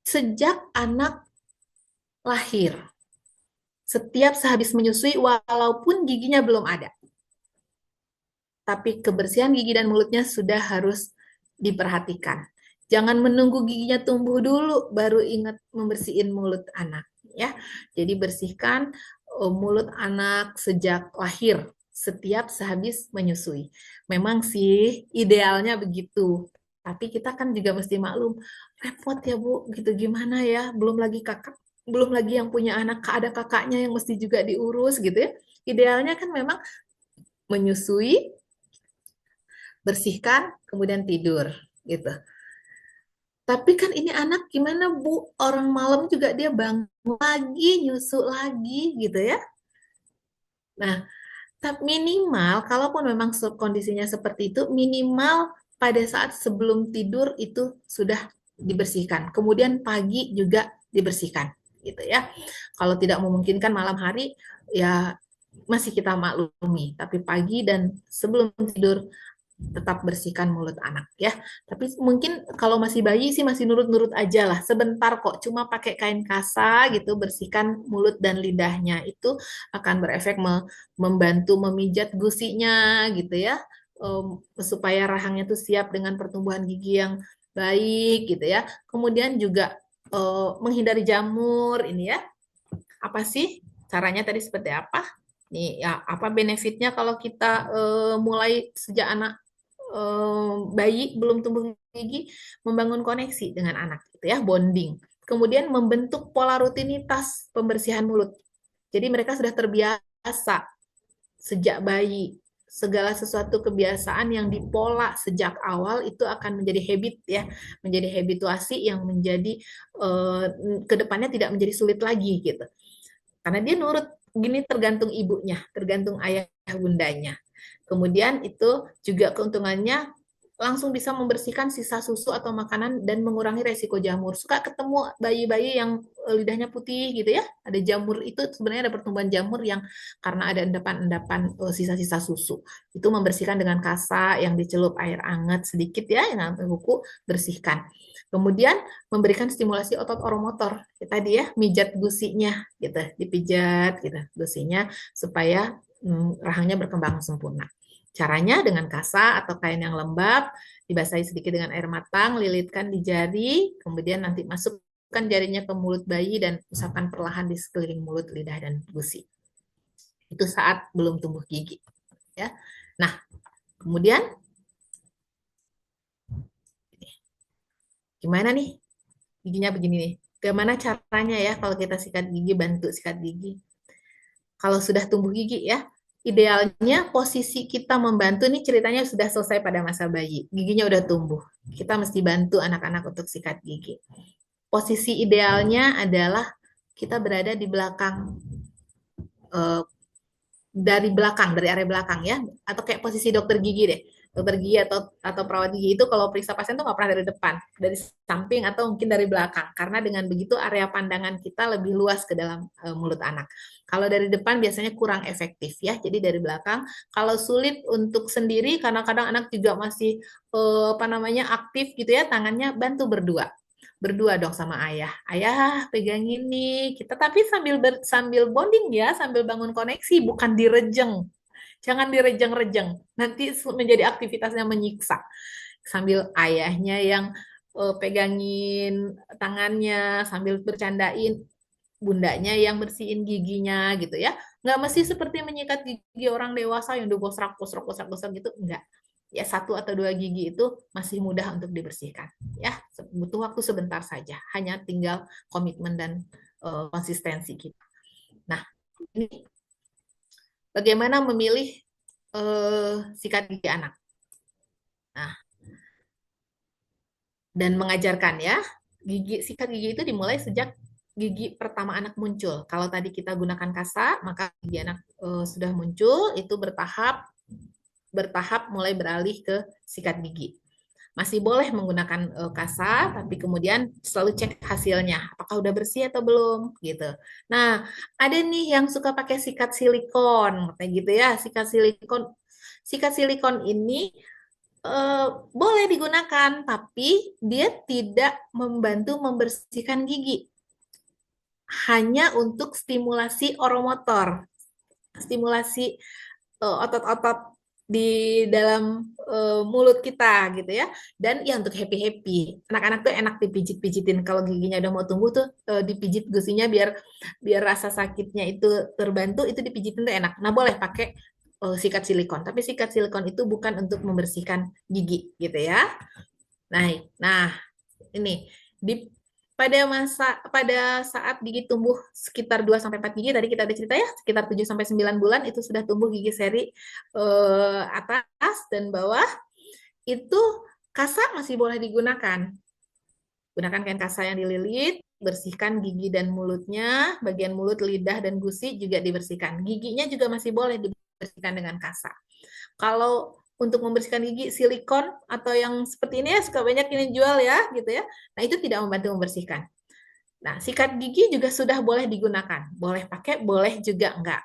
Sejak anak lahir. Setiap sehabis menyusui walaupun giginya belum ada. Tapi kebersihan gigi dan mulutnya sudah harus diperhatikan. Jangan menunggu giginya tumbuh dulu baru ingat membersihin mulut anak ya. Jadi bersihkan mulut anak sejak lahir setiap sehabis menyusui. Memang sih idealnya begitu. Tapi kita kan juga mesti maklum, repot ya Bu, gitu gimana ya? Belum lagi yang punya anak ada kakaknya yang mesti juga diurus gitu ya. Idealnya kan memang menyusui, bersihkan, kemudian tidur gitu. Tapi kan ini anak gimana Bu? Orang malam juga dia bangun lagi, nyusu lagi gitu ya. Nah, tapi minimal kalaupun memang kondisinya seperti itu, minimal pada saat sebelum tidur itu sudah dibersihkan. Kemudian pagi juga dibersihkan gitu ya. Kalau tidak memungkinkan malam hari ya masih kita maklumi, tapi pagi dan sebelum tidur tetap bersihkan mulut anak ya. Tapi mungkin kalau masih bayi sih masih nurut-nurut aja lah. Sebentar kok, cuma pakai kain kasa gitu bersihkan mulut dan lidahnya. Itu akan berefek membantu memijat gusinya gitu ya. Supaya rahangnya tuh siap dengan pertumbuhan gigi yang baik gitu ya. Kemudian juga menghindari jamur ini ya. Apa sih caranya tadi seperti apa? Nih ya, apa benefitnya kalau kita mulai sejak anak bayi belum tumbuh gigi, membangun koneksi dengan anak gitu ya, bonding. Kemudian membentuk pola rutinitas pembersihan mulut. Jadi mereka sudah terbiasa sejak bayi. Segala sesuatu kebiasaan yang dipola sejak awal itu akan menjadi habit ya, menjadi habituasi yang menjadi kedepannya tidak menjadi sulit lagi gitu. Karena dia nurut gini tergantung ibunya, tergantung ayah bundanya. Kemudian itu juga keuntungannya langsung bisa membersihkan sisa susu atau makanan dan mengurangi resiko jamur. Suka ketemu bayi-bayi yang lidahnya putih gitu ya, ada jamur itu sebenarnya ada pertumbuhan jamur yang karena ada endapan-endapan sisa-sisa susu. Itu membersihkan dengan kasa yang dicelup air hangat sedikit ya, yang kuku bersihkan. Kemudian memberikan stimulasi otot oromotor. Tadi ya, mijat gusinya gitu, dipijat gitu gusinya supaya rahangnya berkembang sempurna. Caranya dengan kasa atau kain yang lembab, dibasahi sedikit dengan air matang, lilitkan di jari, kemudian nanti masukkan jarinya ke mulut bayi dan usapkan perlahan di sekeliling mulut, lidah, dan gusi. Itu saat belum tumbuh gigi. Ya. Nah, kemudian gimana nih? Giginya begini nih. Gimana caranya ya kalau kita sikat gigi, bantu sikat gigi? Kalau sudah tumbuh gigi ya, idealnya posisi kita membantu nih ceritanya sudah selesai pada masa bayi. Giginya udah tumbuh. Kita mesti bantu anak-anak untuk sikat gigi. Posisi idealnya adalah kita berada di belakang eh, dari area belakang ya, atau kayak posisi dokter gigi deh. Dokter gigi atau perawat gigi itu kalau periksa pasien tuh nggak pernah dari depan, dari samping atau mungkin dari belakang, karena dengan begitu area pandangan kita lebih luas ke dalam mulut anak. Kalau dari depan biasanya kurang efektif ya, jadi dari belakang. Kalau sulit untuk sendiri, kadang-kadang anak juga masih apa namanya aktif gitu ya, tangannya bantu berdua berdua dong sama ayah. Ayah pegangin nih. Kita tapi sambil bonding ya, sambil bangun koneksi, bukan direjeng. Jangan direjeng-rejeng. Nanti menjadi aktivitasnya menyiksa. Sambil ayahnya yang pegangin tangannya, sambil bercandain bundanya yang bersihin giginya gitu ya. Nggak mesti seperti menyikat gigi orang dewasa yang udah gosrak-gosrak gitu. Enggak. Ya satu atau dua gigi itu masih mudah untuk dibersihkan. Ya butuh waktu sebentar saja. Hanya tinggal komitmen dan konsistensi kita. Nah, ini bagaimana memilih sikat gigi anak. Nah, dan mengajarkan ya, sikat gigi itu dimulai sejak gigi pertama anak muncul. Kalau tadi kita gunakan kasa, maka gigi anak sudah muncul, itu bertahap mulai beralih ke sikat gigi. Masih boleh menggunakan kasa, tapi kemudian selalu cek hasilnya, apakah udah bersih atau belum, gitu. Nah, ada nih yang suka pakai sikat silikon, kayak gitu ya, sikat silikon. Sikat silikon ini boleh digunakan, tapi dia tidak membantu membersihkan gigi. Hanya untuk stimulasi oromotor, stimulasi otot-otot di dalam mulut kita gitu ya. Dan ya untuk happy-happy. Anak-anak tuh enak dipijit-pijitin kalau giginya udah mau tumbuh tuh dipijit gusinya biar biar rasa sakitnya itu terbantu, itu dipijitin tuh enak. Nah, boleh pakai sikat silikon, tapi sikat silikon itu bukan untuk membersihkan gigi gitu ya. Nah, ini di pada saat gigi tumbuh sekitar 2 sampai 4 gigi, tadi kita ada cerita ya, sekitar 7 sampai 9 bulan itu sudah tumbuh gigi seri atas dan bawah, itu kasa masih boleh digunakan. Gunakan kain kasa yang dililit, bersihkan gigi dan mulutnya, bagian mulut, lidah, dan gusi juga dibersihkan. Giginya juga masih boleh dibersihkan dengan kasa. Kalau untuk membersihkan gigi silikon atau yang seperti ini ya suka banyak ini jual ya gitu ya. Nah, itu tidak membantu membersihkan. Nah, sikat gigi juga sudah boleh digunakan. Boleh pakai, boleh juga enggak.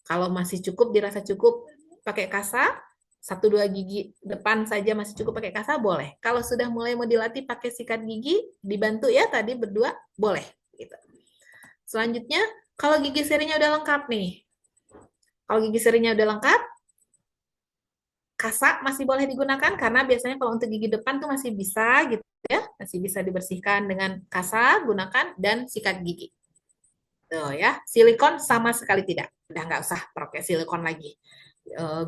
Kalau masih cukup, dirasa cukup pakai kasa, satu dua gigi depan saja masih cukup pakai kasa, boleh. Kalau sudah mulai mau dilatih pakai sikat gigi, dibantu ya tadi berdua, boleh. Gitu. Selanjutnya, kalau gigi serinya udah lengkap nih. Kalau gigi serinya udah lengkap, kasa masih boleh digunakan karena biasanya kalau untuk gigi depan tuh masih bisa gitu ya, masih bisa dibersihkan dengan kasa, gunakan dan sikat gigi. Tuh ya, silikon sama sekali tidak. Udah nggak usah pakai silikon lagi.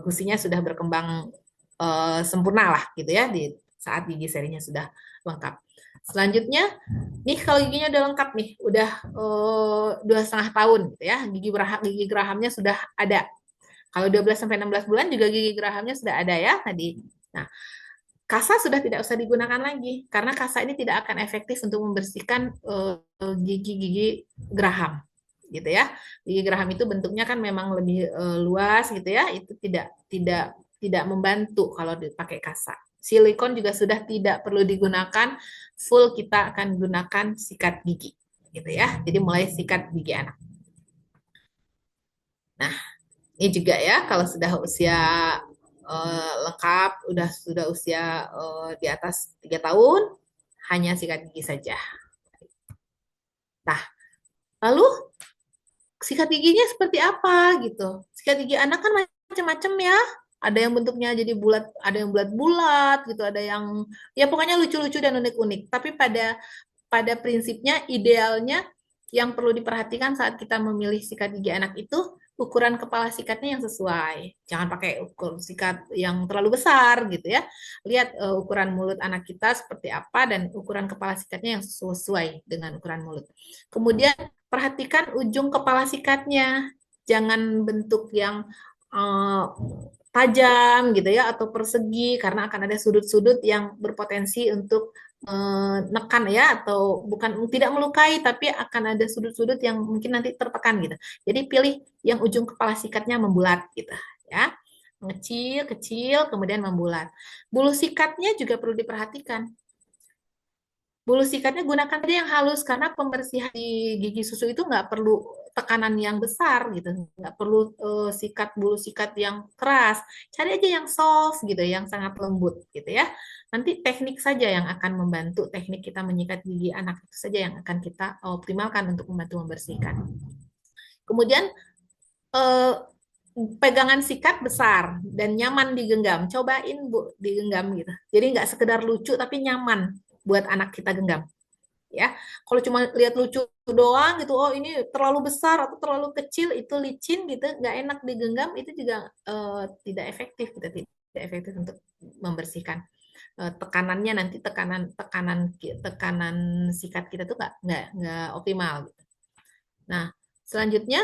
Gusinya sudah berkembang sempurna lah gitu ya di saat gigi serinya sudah lengkap. Selanjutnya, nih kalau giginya udah lengkap nih, udah 2,5 tahun gitu ya, gigi gerahamnya sudah ada. Kalau 12 sampai 16 bulan juga gigi gerahamnya sudah ada ya tadi. Nah, kasa sudah tidak usah digunakan lagi karena kasa ini tidak akan efektif untuk membersihkan gigi-gigi geraham gitu ya. Gigi geraham itu bentuknya kan memang lebih luas gitu ya. Itu tidak membantu kalau dipakai kasa. Silikon juga sudah tidak perlu digunakan, full kita akan gunakan sikat gigi gitu ya. Jadi mulai sikat gigi anak. Nah, ini juga ya kalau sudah usia lengkap, sudah usia di atas 3 tahun, hanya sikat gigi saja. Nah, lalu sikat giginya seperti apa gitu? Sikat gigi anak kan macam-macam ya. Ada yang bentuknya jadi bulat, ada yang bulat-bulat gitu, ada yang ya pokoknya lucu-lucu dan unik-unik. Tapi pada prinsipnya idealnya yang perlu diperhatikan saat kita memilih sikat gigi anak itu ukuran kepala sikatnya yang sesuai. Jangan pakai ukur sikat yang terlalu besar gitu ya. Lihat ukuran mulut anak kita seperti apa dan ukuran kepala sikatnya yang sesuai dengan ukuran mulut. Kemudian perhatikan ujung kepala sikatnya. Jangan bentuk yang uh, tajam gitu ya atau persegi karena akan ada sudut-sudut yang berpotensi untuk menekan ya atau bukan tidak melukai tapi akan ada sudut-sudut yang mungkin nanti tertekan gitu. Jadi pilih yang ujung kepala sikatnya membulat gitu ya. Mengecil, kecil, kemudian membulat. Bulu sikatnya juga perlu diperhatikan. Bulu sikatnya gunakan aja yang halus karena pembersihan di gigi susu itu nggak perlu tekanan yang besar gitu, nggak perlu bulu sikat yang keras. Cari aja yang soft gitu, yang sangat lembut gitu ya. Nanti teknik saja yang akan membantu, teknik kita menyikat gigi anak itu saja yang akan kita optimalkan untuk membantu membersihkan. Kemudian eh, pegangan sikat besar dan nyaman digenggam. Cobain Bu digenggam gitu. Jadi nggak sekedar lucu tapi nyaman buat anak kita genggam. Ya, kalau cuma lihat lucu doang gitu, oh ini terlalu besar atau terlalu kecil, itu licin gitu, nggak enak digenggam, itu juga tidak efektif, gitu, tidak efektif untuk membersihkan tekanannya nanti tekanan tekanan tekanan sikat kita tuh nggak optimal. Gitu. Nah, selanjutnya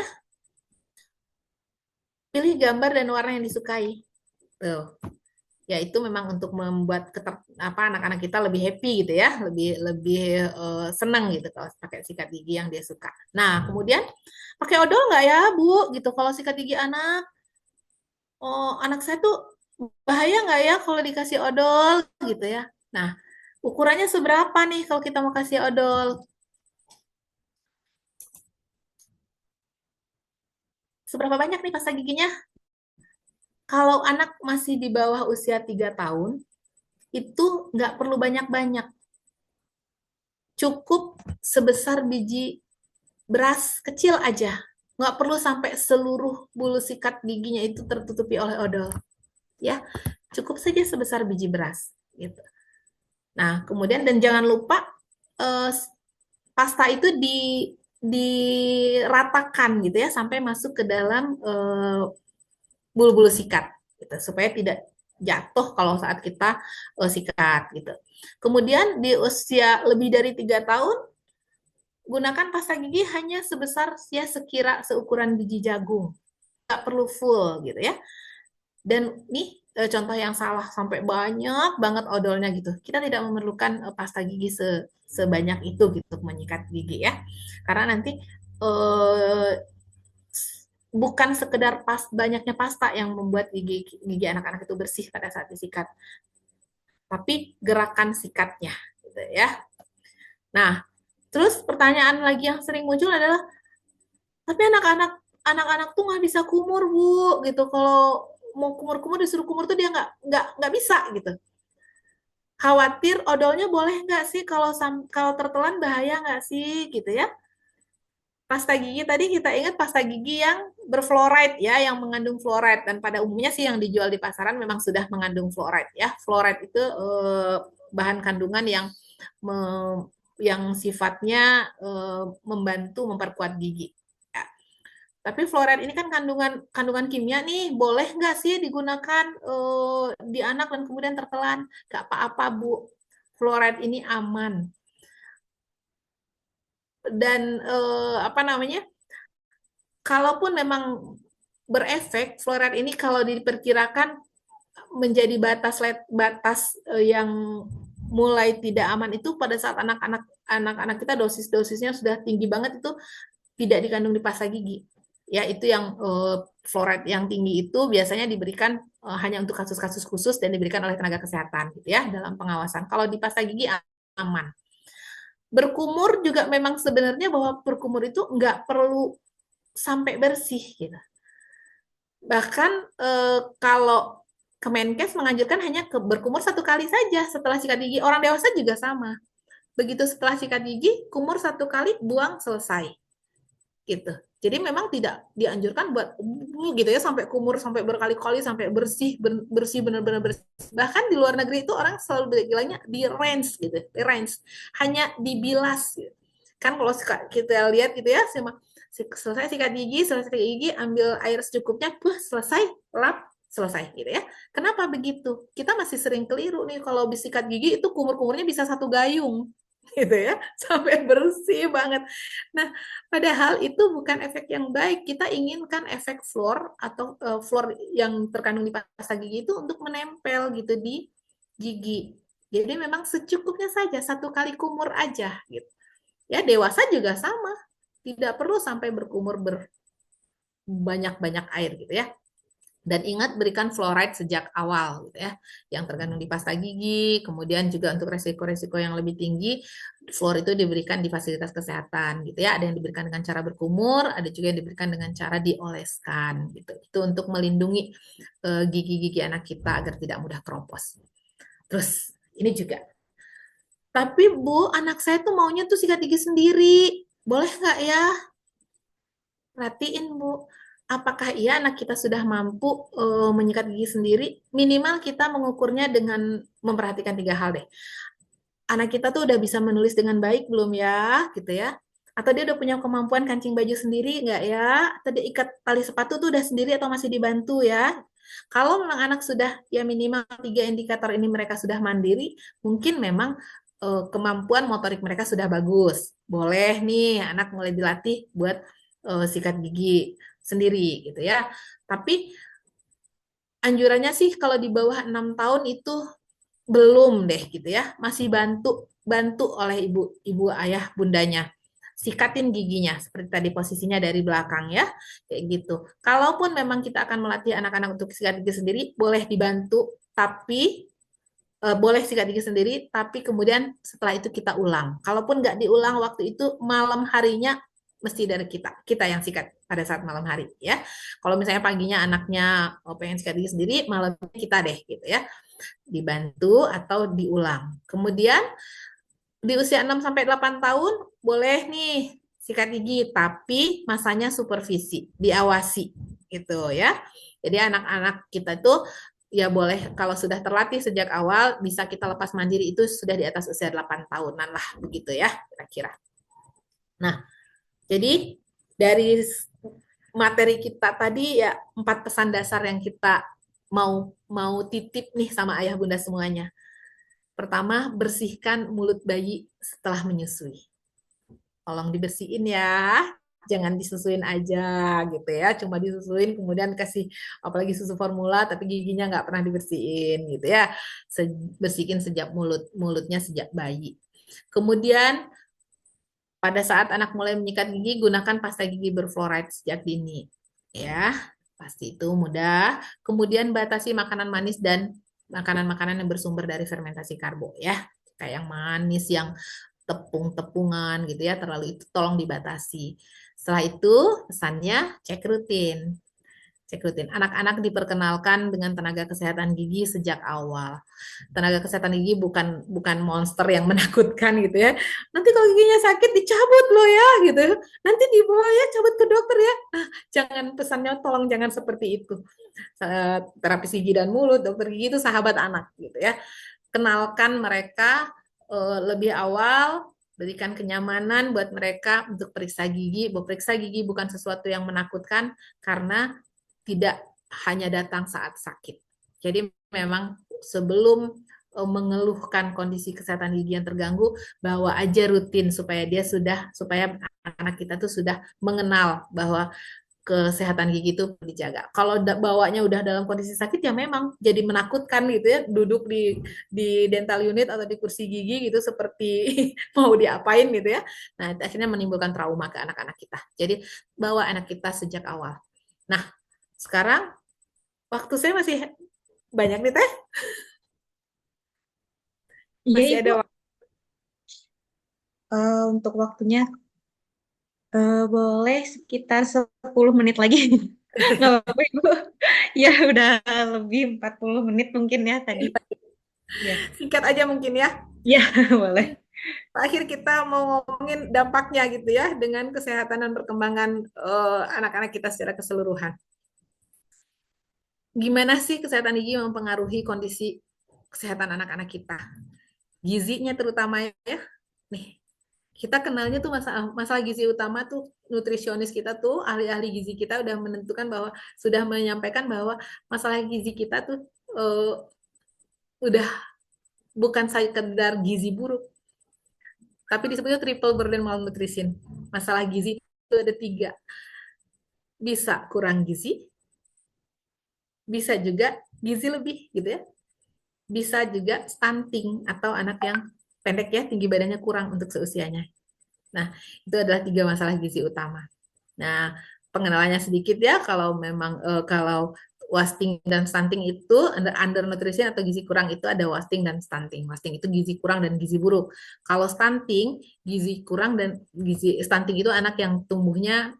pilih gambar dan warna yang disukai. Tuh. Ya itu memang untuk membuat anak-anak kita lebih happy gitu ya, lebih lebih senang gitu kalau pakai sikat gigi yang dia suka. Nah, kemudian pakai odol nggak ya, Bu? Gitu kalau sikat gigi anak. Oh, anak saya tuh bahaya nggak ya kalau dikasih odol gitu ya. Nah, ukurannya seberapa nih kalau kita mau kasih odol? Seberapa banyak nih pasta giginya? Kalau anak masih di bawah usia 3 tahun, itu nggak perlu banyak-banyak. Cukup sebesar biji beras kecil aja. Nggak perlu sampai seluruh bulu sikat giginya itu tertutupi oleh odol. Ya, cukup saja sebesar biji beras. Gitu. Nah, kemudian dan jangan lupa eh, pasta itu diratakan gitu ya sampai masuk ke dalam bulu-bulu sikat gitu, supaya tidak jatuh kalau saat kita sikat gitu. Kemudian di usia lebih dari 3 tahun gunakan pasta gigi hanya sebesar ya sekira seukuran biji jagung, nggak perlu full gitu ya. Dan nih contoh yang salah sampai banyak banget odolnya gitu. Kita tidak memerlukan pasta gigi sebanyak itu gitu untuk menyikat gigi ya. Karena nanti eh, bukan sekedar banyaknya pasta yang membuat gigi gigi anak-anak itu bersih pada saat disikat, tapi gerakan sikatnya gitu ya. Nah, terus pertanyaan lagi yang sering muncul adalah, tapi anak-anak tuh nggak bisa kumur bu, gitu. Kalau mau kumur-kumur disuruh kumur tuh dia nggak bisa gitu. Khawatir odolnya boleh nggak sih, kalau tertelan bahaya nggak sih gitu ya. Pasta gigi tadi kita ingat pasta gigi yang berfluoride ya, yang mengandung fluoride, dan pada umumnya sih yang dijual di pasaran memang sudah mengandung fluoride ya. Fluoride itu bahan kandungan yang sifatnya membantu memperkuat gigi. Ya. Tapi fluoride ini kan kandungan kandungan kimia nih, boleh nggak sih digunakan di anak dan kemudian tertelan? Nggak apa-apa Bu, fluoride ini aman. Dan apa namanya? Kalaupun memang berefek, fluoride ini kalau diperkirakan menjadi batas yang mulai tidak aman itu pada saat anak-anak kita dosis-dosisnya sudah tinggi banget, itu tidak dikandung di pasta gigi. Ya, itu yang fluoride yang tinggi itu biasanya diberikan hanya untuk kasus-kasus khusus dan diberikan oleh tenaga kesehatan gitu ya dalam pengawasan. Kalau di pasta gigi aman. Berkumur juga memang sebenarnya bahwa berkumur itu nggak perlu sampai bersih gitu. Bahkan kalau Kemenkes menganjurkan hanya berkumur 1 kali saja setelah sikat gigi. Orang dewasa juga sama. Begitu setelah sikat gigi, kumur 1 kali, buang, selesai. Gitu. Jadi memang tidak dianjurkan buat gitu ya sampai kumur sampai berkali-kali sampai bersih benar-benar bersih. Bahkan di luar negeri itu orang selalu bilangnya di rinse gitu, di rinse. Hanya dibilas gitu. Kan kalau kita lihat gitu ya, selesai sikat gigi, selesai sikat gigi, ambil air secukupnya, selesai, lap, selesai gitu ya. Kenapa begitu? Kita masih sering keliru nih kalau sikat gigi itu kumur-kumurnya bisa 1 gayung gitu ya, sampai bersih banget. Nah, padahal itu bukan efek yang baik. Kita inginkan efek fluor atau fluor yang terkandung di pasta gigi itu untuk menempel gitu di gigi. Jadi memang secukupnya saja 1 kali kumur aja gitu. Ya, dewasa juga sama. Tidak perlu sampai berkumur berbanyak-banyak air gitu ya. Dan ingat berikan fluoride sejak awal gitu ya, yang terkandung di pasta gigi. Kemudian juga untuk resiko-resiko yang lebih tinggi, fluor itu diberikan di fasilitas kesehatan gitu ya. Ada yang diberikan dengan cara berkumur, ada juga yang diberikan dengan cara dioleskan gitu. Itu untuk melindungi gigi-gigi anak kita agar tidak mudah keropos. Terus ini juga, tapi Bu, anak saya tuh maunya tuh sikat gigi sendiri. Boleh nggak ya? Perhatiin, Bu. Apakah iya anak kita sudah mampu menyikat gigi sendiri? Minimal kita mengukurnya dengan memperhatikan 3 hal deh. Anak kita tuh udah bisa menulis dengan baik belum ya? Gitu ya. Atau dia udah punya kemampuan kancing baju sendiri nggak ya? Atau dia ikat tali sepatu tuh udah sendiri atau masih dibantu ya? Kalau memang anak sudah ya minimal 3 indikator ini mereka sudah mandiri, mungkin memang kemampuan motorik mereka sudah bagus. Boleh nih anak mulai dilatih buat sikat gigi sendiri gitu ya. Tapi anjurannya sih kalau di bawah 6 tahun itu belum deh gitu ya. Masih bantu bantu oleh ibu ayah bundanya. Sikatin giginya seperti tadi posisinya dari belakang ya. Kayak gitu. Kalaupun memang kita akan melatih anak-anak untuk sikat gigi sendiri, boleh dibantu, tapi boleh sikat gigi sendiri, tapi kemudian setelah itu kita ulang. Kalaupun nggak diulang waktu itu, malam harinya mesti dari kita yang sikat pada saat malam hari ya. Kalau misalnya paginya anaknya pengen sikat gigi sendiri, malamnya kita deh gitu ya, dibantu atau diulang. Kemudian di usia 6 sampai 8 tahun boleh nih sikat gigi, tapi masanya supervisi, diawasi gitu ya. Jadi anak-anak kita itu ya boleh kalau sudah terlatih sejak awal bisa kita lepas mandiri itu sudah di atas usia 8 tahunan lah begitu ya kira-kira. Nah, jadi dari materi kita tadi ya 4 pesan dasar yang kita mau mau titip nih sama ayah bunda semuanya. Pertama, bersihkan mulut bayi setelah menyusui. tolong dibersihin ya. Jangan disusuin aja gitu ya. Cuma disusuin kemudian kasih apalagi susu formula tapi giginya nggak pernah dibersihin gitu ya. Bersihin sejak mulutnya sejak bayi. Kemudian pada saat anak mulai menyikat gigi, gunakan pasta gigi berfluoride sejak dini. Ya, pasti itu mudah. Kemudian batasi makanan manis dan makanan-makanan yang bersumber dari fermentasi karbo ya. Kayak yang manis, yang tepung-tepungan gitu ya, terlalu itu tolong dibatasi. Setelah itu pesannya cek rutin. Cek rutin. Anak-anak diperkenalkan dengan tenaga kesehatan gigi sejak awal. Tenaga kesehatan gigi bukan monster yang menakutkan gitu ya. Nanti kalau giginya sakit dicabut loh ya gitu. Nanti dibawa ya cabut ke dokter ya. Nah, jangan pesannya tolong jangan seperti itu. Terapis gigi dan mulut, dokter gigi itu sahabat anak gitu ya. Kenalkan mereka lebih awal, berikan kenyamanan buat mereka untuk periksa gigi. Periksa gigi bukan sesuatu yang menakutkan karena tidak hanya datang saat sakit. Jadi memang sebelum mengeluhkan kondisi kesehatan gigi yang terganggu, bawa aja rutin supaya anak kita tuh sudah mengenal bahwa kesehatan gigi itu dijaga. Kalau bawanya udah dalam kondisi sakit ya memang jadi menakutkan gitu ya, duduk di dental unit atau di kursi gigi gitu seperti mau diapain gitu ya. Nah, itu akhirnya menimbulkan trauma ke anak-anak kita. Jadi bawa anak kita sejak awal. Nah, sekarang waktu saya masih banyak nih Teh. Iya Masih Ibu, ada waktu. untuk waktunya boleh sekitar 10 menit lagi. Nggak apa-apa Ibu. Ya udah lebih 40 menit mungkin ya tadi. Ya, Singkat aja mungkin ya. ya boleh. Akhir kita mau ngomongin dampaknya gitu ya dengan kesehatan dan perkembangan anak-anak kita secara keseluruhan. Gimana sih kesehatan gigi mempengaruhi kondisi kesehatan anak-anak kita? Gizinya terutama ya. Nih, kita kenalnya tuh masalah masalah gizi utama tuh nutrisionis kita tuh ahli-ahli gizi kita udah menentukan bahwa sudah menyampaikan bahwa masalah gizi kita tuh udah bukan sekedar gizi buruk, tapi disebutnya triple burden malnutrition. Masalah gizi itu ada tiga, bisa kurang gizi, bisa juga gizi lebih gitu ya, bisa juga stunting atau anak yang pendek ya, tinggi badannya kurang untuk seusianya. Nah, itu adalah tiga masalah gizi utama. Nah, pengenalannya sedikit ya, kalau wasting dan stunting itu undernutrition atau gizi kurang itu ada wasting dan stunting. Wasting itu gizi kurang dan gizi buruk. Kalau stunting, gizi kurang dan gizi stunting itu anak yang tumbuhnya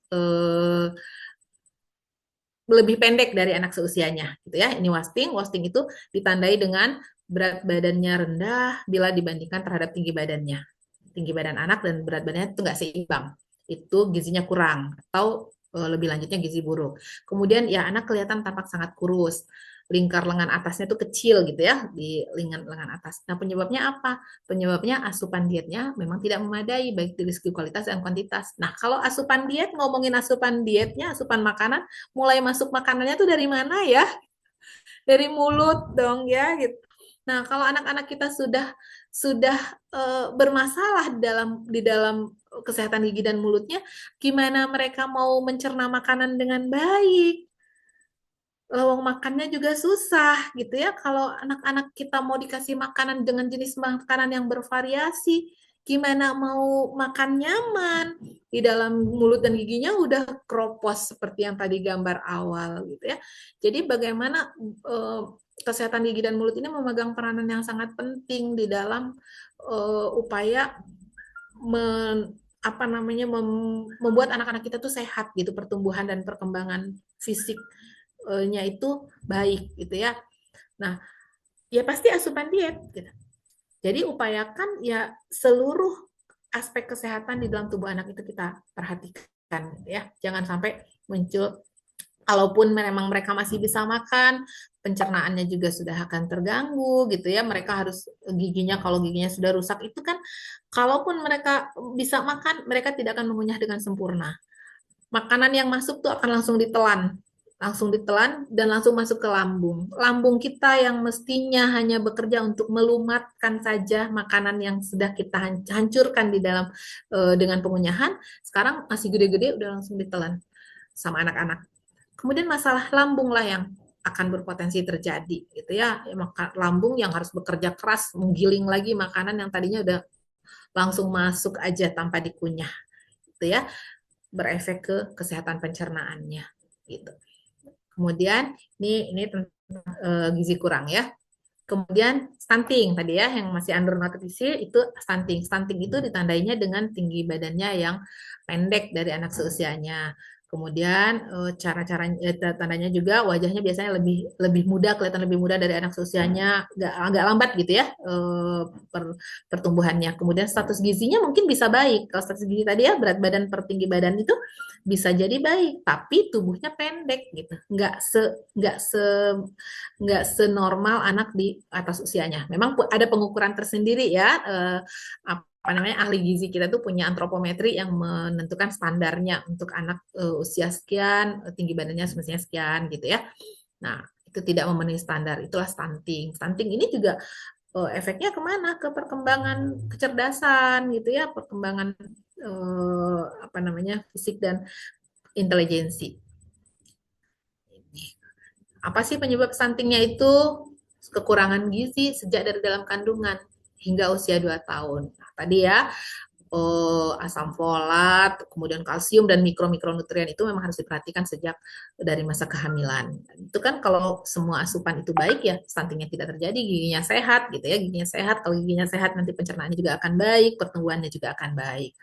lebih pendek dari anak seusianya gitu ya. Ini wasting. Wasting itu ditandai dengan berat badannya rendah bila dibandingkan terhadap tinggi badannya. Tinggi badan anak dan berat badannya itu nggak seimbang. Itu gizinya kurang atau lebih lanjutnya gizi buruk. Kemudian ya anak kelihatan tampak sangat kurus. Lingkar lengan atasnya tuh kecil gitu ya di lengan atas. Nah, penyebabnya apa? Penyebabnya asupan dietnya memang tidak memadai baik dari segi kualitas dan kuantitas. Nah, kalau asupan diet ngomongin asupan dietnya, asupan makanan mulai masuk makanannya tuh dari mana ya? Dari mulut dong ya gitu. Nah, kalau anak-anak kita sudah bermasalah di dalam kesehatan gigi dan mulutnya, gimana mereka mau mencerna makanan dengan baik? Lawang makannya juga susah gitu ya. Kalau anak-anak kita mau dikasih makanan dengan jenis makanan yang bervariasi, gimana mau makan nyaman? Di dalam mulut dan giginya udah kropos seperti yang tadi gambar awal gitu ya. Jadi bagaimana kesehatan gigi dan mulut ini memegang peranan yang sangat penting di dalam upaya apa namanya membuat anak-anak kita tuh sehat gitu, pertumbuhan dan perkembangan fisiknya itu baik gitu ya. Nah, ya pasti asupan diet gitu. Jadi upayakan ya seluruh aspek kesehatan di dalam tubuh anak itu kita perhatikan gitu ya. Jangan sampai muncul, kalaupun memang mereka masih bisa makan, pencernaannya juga sudah akan terganggu gitu ya. Mereka harus kalau giginya sudah rusak itu kan, kalaupun mereka bisa makan, mereka tidak akan mengunyah dengan sempurna. Makanan yang masuk tuh akan langsung ditelan langsung ditelan dan langsung masuk ke lambung. Lambung kita yang mestinya hanya bekerja untuk melumatkan saja makanan yang sudah kita hancurkan di dalam dengan pengunyahan, sekarang masih gede-gede udah langsung ditelan sama anak-anak. Kemudian masalah lambung lah yang akan berpotensi terjadi gitu ya. Maka lambung yang harus bekerja keras menggiling lagi makanan yang tadinya udah langsung masuk aja tanpa dikunyah gitu ya, berefek ke kesehatan pencernaannya gitu. Kemudian ini tentang gizi kurang ya. Kemudian stunting tadi ya yang masih undernutrisi itu stunting. Stunting itu ditandainya dengan tinggi badannya yang pendek dari anak seusianya. Kemudian cara-cara tandanya juga wajahnya biasanya lebih lebih muda, kelihatan lebih muda dari anak seusianya, agak lambat gitu ya pertumbuhannya. Kemudian status gizinya mungkin bisa baik. Kalau status gizi tadi ya berat badan per tinggi badan itu bisa jadi baik, tapi tubuhnya pendek gitu. Nggak senormal anak di atas usianya. Memang ada pengukuran tersendiri ya. Apa namanya ahli gizi kita tuh punya antropometri yang menentukan standarnya untuk anak usia sekian, tinggi badannya semestinya sekian gitu ya. Nah, itu tidak memenuhi standar, itulah stunting. Stunting ini juga efeknya kemana? Ke perkembangan kecerdasan gitu ya, perkembangan apa namanya fisik dan intelijensi. Apa sih penyebab stuntingnya itu? Kekurangan gizi sejak dari dalam kandungan hingga usia 2 tahun. Nah, tadi ya, asam folat, kemudian kalsium dan mikronutrien itu memang harus diperhatikan sejak dari masa kehamilan. Itu kan kalau semua asupan itu baik ya, stuntingnya tidak terjadi, giginya sehat gitu ya, giginya sehat. Kalau giginya sehat nanti pencernaannya juga akan baik, pertumbuhannya juga akan baik.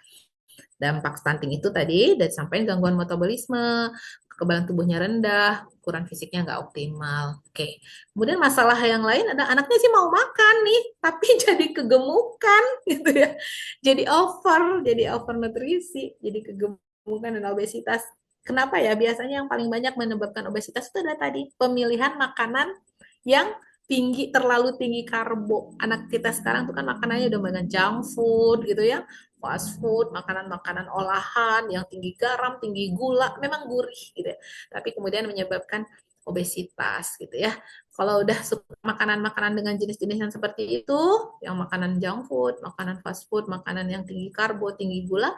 Dampak stunting itu tadi dari sampaikan gangguan metabolisme, kekebalan tubuhnya rendah, ukuran fisiknya nggak optimal. Oke. Kemudian masalah yang lain ada anaknya sih mau makan nih, tapi jadi kegemukan gitu ya. Jadi over nutrisi, jadi kegemukan dan obesitas. Kenapa ya? Biasanya yang paling banyak menyebabkan obesitas itu adalah tadi pemilihan makanan yang terlalu tinggi karbo. Anak kita sekarang tuh kan makanannya udah banyak junk food gitu ya, fast food, makanan-makanan olahan yang tinggi garam, tinggi gula, memang gurih gitu ya. Tapi kemudian menyebabkan obesitas gitu ya. Kalau udah makanan-makanan dengan jenis-jenis yang seperti itu, yang makanan junk food, makanan fast food, makanan yang tinggi karbo, tinggi gula,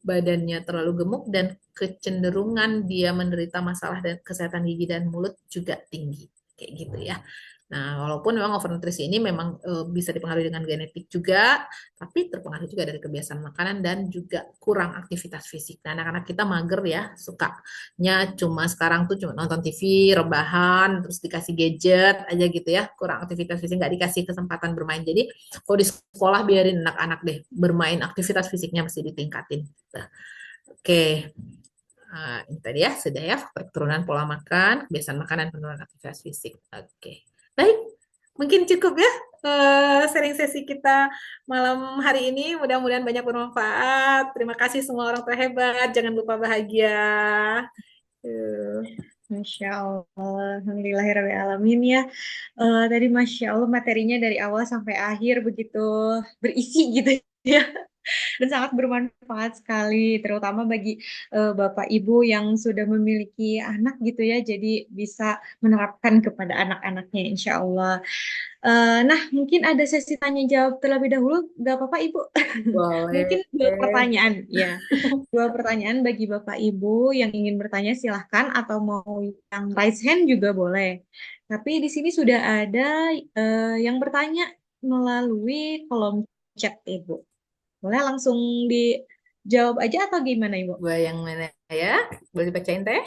badannya terlalu gemuk dan kecenderungan dia menderita masalah dan kesehatan gigi dan mulut juga tinggi. Kayak gitu ya. Nah, walaupun memang overnutrisi ini memang bisa dipengaruhi dengan genetik juga, tapi terpengaruh juga dari kebiasaan makanan dan juga kurang aktivitas fisik. Nah, anak-anak kita mager ya, sukanya cuma sekarang tuh cuma nonton TV, rebahan, terus dikasih gadget aja gitu ya, kurang aktivitas fisik, nggak dikasih kesempatan bermain. Jadi, kalau di sekolah biarin anak-anak deh bermain, aktivitas fisiknya mesti ditingkatin. Nah, oke. Ini tadi ya, sudah ya, faktor keturunan pola makan, kebiasaan makanan, penurunan aktivitas fisik. Oke. Baik, mungkin cukup ya sharing sesi kita malam hari ini. Mudah-mudahan banyak bermanfaat. Terima kasih semua orang terhebat. Jangan lupa bahagia. Masya Allah, Alhamdulillahirrahmanirrahim ya. Tadi Masya Allah materinya dari awal sampai akhir begitu berisi gitu ya. Dan sangat bermanfaat sekali, terutama bagi Bapak Ibu yang sudah memiliki anak gitu ya, jadi bisa menerapkan kepada anak-anaknya insya Allah. Nah, mungkin ada sesi tanya jawab terlebih dahulu, nggak apa-apa Ibu? Boleh. Mungkin dua pertanyaan, ya. Dua pertanyaan bagi Bapak Ibu yang ingin bertanya silahkan, atau mau yang raise hand juga boleh. Tapi di sini sudah ada yang bertanya melalui kolom chat Ibu. Boleh langsung dijawab aja atau gimana Ibu? Boleh yang mana ya? Boleh dibacain teh?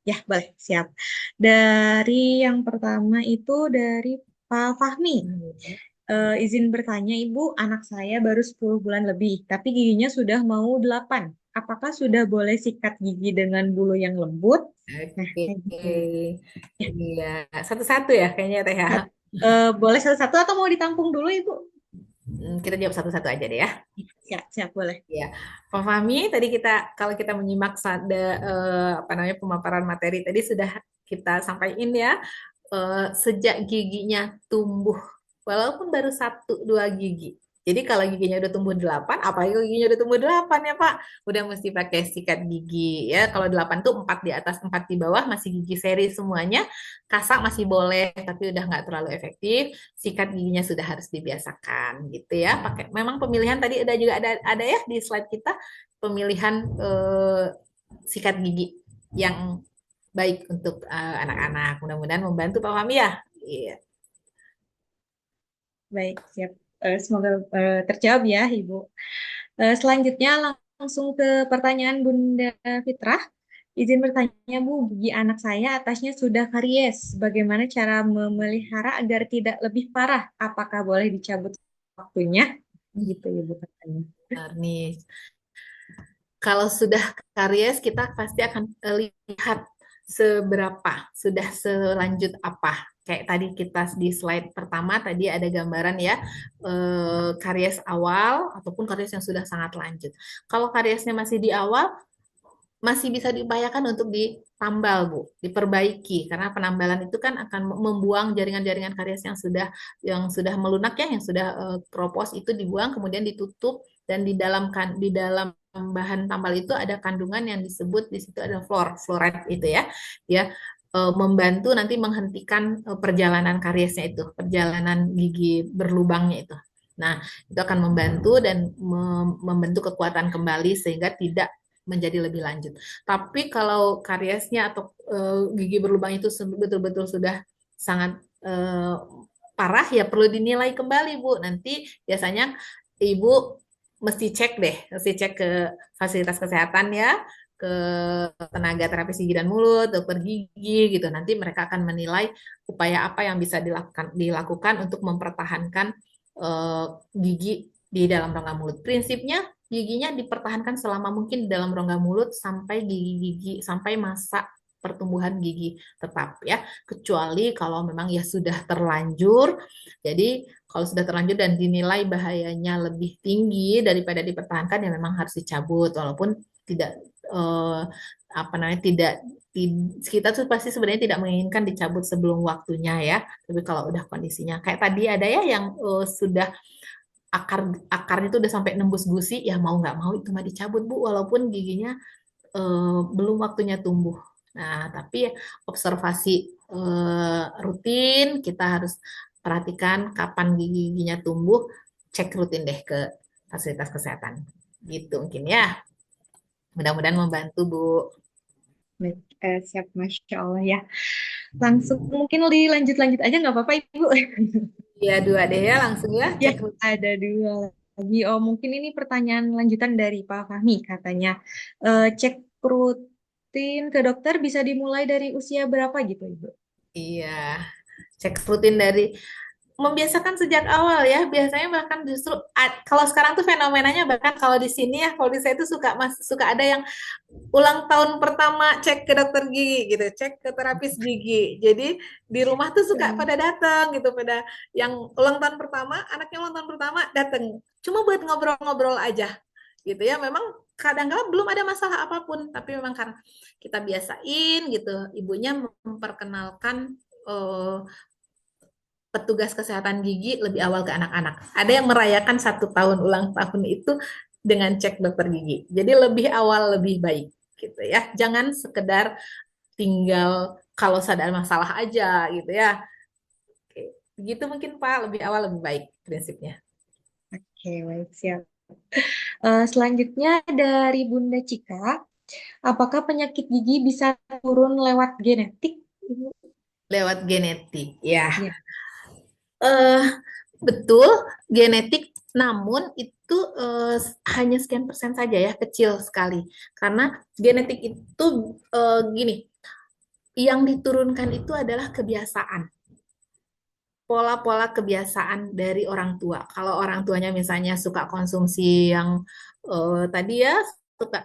Ya, boleh. Siap. Dari yang pertama itu dari Pak Fahmi. Izin bertanya Ibu, anak saya baru 10 bulan lebih, tapi giginya sudah mau 8. Apakah sudah boleh sikat gigi dengan bulu yang lembut? Nah, Oke. kayak gitu. Ya, Iya, satu-satu ya kayaknya teh ya. boleh satu-satu atau mau ditampung dulu Ibu? Kita jawab satu-satu aja deh ya. Siap, siap, boleh. Ya, Pak Fahmi, tadi kalau kita menyimak apa namanya pemaparan materi tadi sudah kita sampaikan ya, sejak giginya tumbuh, walaupun baru satu dua gigi. Jadi kalau giginya udah tumbuh 8, apalagi kalau giginya udah tumbuh 8 ya Pak, udah mesti pakai sikat gigi ya. Kalau 8 tuh 4 di atas, 4 di bawah, masih gigi seri semuanya. Kasak masih boleh, tapi udah nggak terlalu efektif. Sikat giginya sudah harus dibiasakan gitu ya. Pakai, memang pemilihan tadi udah juga ada ya di slide kita, pemilihan sikat gigi yang baik untuk anak-anak. Mudah-mudahan membantu Pak Fahmi ya. Iya. Baik, siap. Semoga terjawab ya, Ibu. Selanjutnya langsung ke pertanyaan Bunda Fitrah. Izin bertanya, Bu, gigi anak saya atasnya sudah karies. Bagaimana cara memelihara agar tidak lebih parah? Apakah boleh dicabut waktunya? Gitu, Ibu katanya. Benar nih. Kalau sudah karies, kita pasti akan lihat seberapa, sudah selanjut apa. Kayak tadi kita di slide pertama, tadi ada gambaran ya, karies awal ataupun karies yang sudah sangat lanjut. Kalau kariesnya masih di awal, masih bisa diupayakan untuk ditambal, Bu, diperbaiki karena penambalan itu kan akan membuang jaringan-jaringan karies yang sudah melunak ya, yang sudah keropos itu dibuang kemudian ditutup dan di dalam bahan tambal itu ada kandungan yang disebut di situ ada fluoride itu ya. Ya membantu nanti menghentikan perjalanan kariesnya itu, perjalanan gigi berlubangnya itu. Nah, itu akan membantu dan membentuk kekuatan kembali sehingga tidak menjadi lebih lanjut. Tapi kalau kariesnya atau gigi berlubang itu betul-betul sudah sangat parah ya perlu dinilai kembali Bu. Nanti biasanya Ibu mesti cek ke fasilitas kesehatan ya, ke tenaga terapis gigi dan mulut, dokter gigi gitu. Nanti mereka akan menilai upaya apa yang bisa dilakukan untuk mempertahankan gigi di dalam rongga mulut. Prinsipnya giginya dipertahankan selama mungkin di dalam rongga mulut sampai masa pertumbuhan gigi tetap ya, kecuali kalau memang ya sudah terlanjur. Jadi kalau sudah terlanjur dan dinilai bahayanya lebih tinggi daripada dipertahankan ya memang harus dicabut walaupun tidak apa namanya kita tuh pasti sebenarnya tidak menginginkan dicabut sebelum waktunya ya. Tapi kalau udah kondisinya kayak tadi ada ya yang sudah akarnya itu udah sampai nembus gusi, ya mau nggak mau itu mah dicabut Bu, walaupun giginya belum waktunya tumbuh. Nah, tapi observasi rutin kita harus perhatikan kapan gigi-giginya tumbuh, cek rutin deh ke fasilitas kesehatan. Gitu mungkin ya. Mudah-mudahan membantu Bu. Baik, siap, Masya Allah ya. Langsung mungkin dilanjut-lanjut aja nggak apa-apa, Ibu. Ya dua deh ya langsung ya Ya, cek rutin. ada dua lagi. Oh, mungkin ini pertanyaan lanjutan dari Pak Fahmi katanya. Cek rutin ke dokter bisa dimulai dari usia berapa gitu, Ibu? Iya, cek rutin dari membiasakan sejak awal ya. Biasanya bahkan justru kalau sekarang tuh fenomenanya bahkan kalau di sini ya, kalau di saya tuh suka ada yang ulang tahun pertama cek ke dokter gigi gitu, cek ke terapis gigi. Jadi di rumah tuh suka Hmm. pada datang gitu, pada yang ulang tahun pertama, anaknya ulang tahun pertama datang. Cuma buat ngobrol-ngobrol aja gitu ya. Memang kadang-kadang belum ada masalah apapun, tapi memang karena kita biasain gitu, ibunya memperkenalkan eh, petugas kesehatan gigi lebih awal ke anak-anak. Ada yang merayakan 1 tahun ulang tahun itu dengan cek dokter gigi. Jadi lebih awal lebih baik gitu ya. Jangan sekedar tinggal kalau sadar masalah aja gitu ya. Oke. Begitu mungkin Pak, lebih awal lebih baik prinsipnya. Oke, baik, siap. Selanjutnya dari Bunda Cika, apakah penyakit gigi bisa turun lewat genetik, Ibu? Lewat genetik. Ya, Ya. eh betul genetik namun itu hanya sekian persen saja ya, kecil sekali. Karena genetik itu gini, yang diturunkan itu adalah kebiasaan, pola-pola kebiasaan dari orang tua. Kalau orang tuanya misalnya suka konsumsi yang tadi ya, suka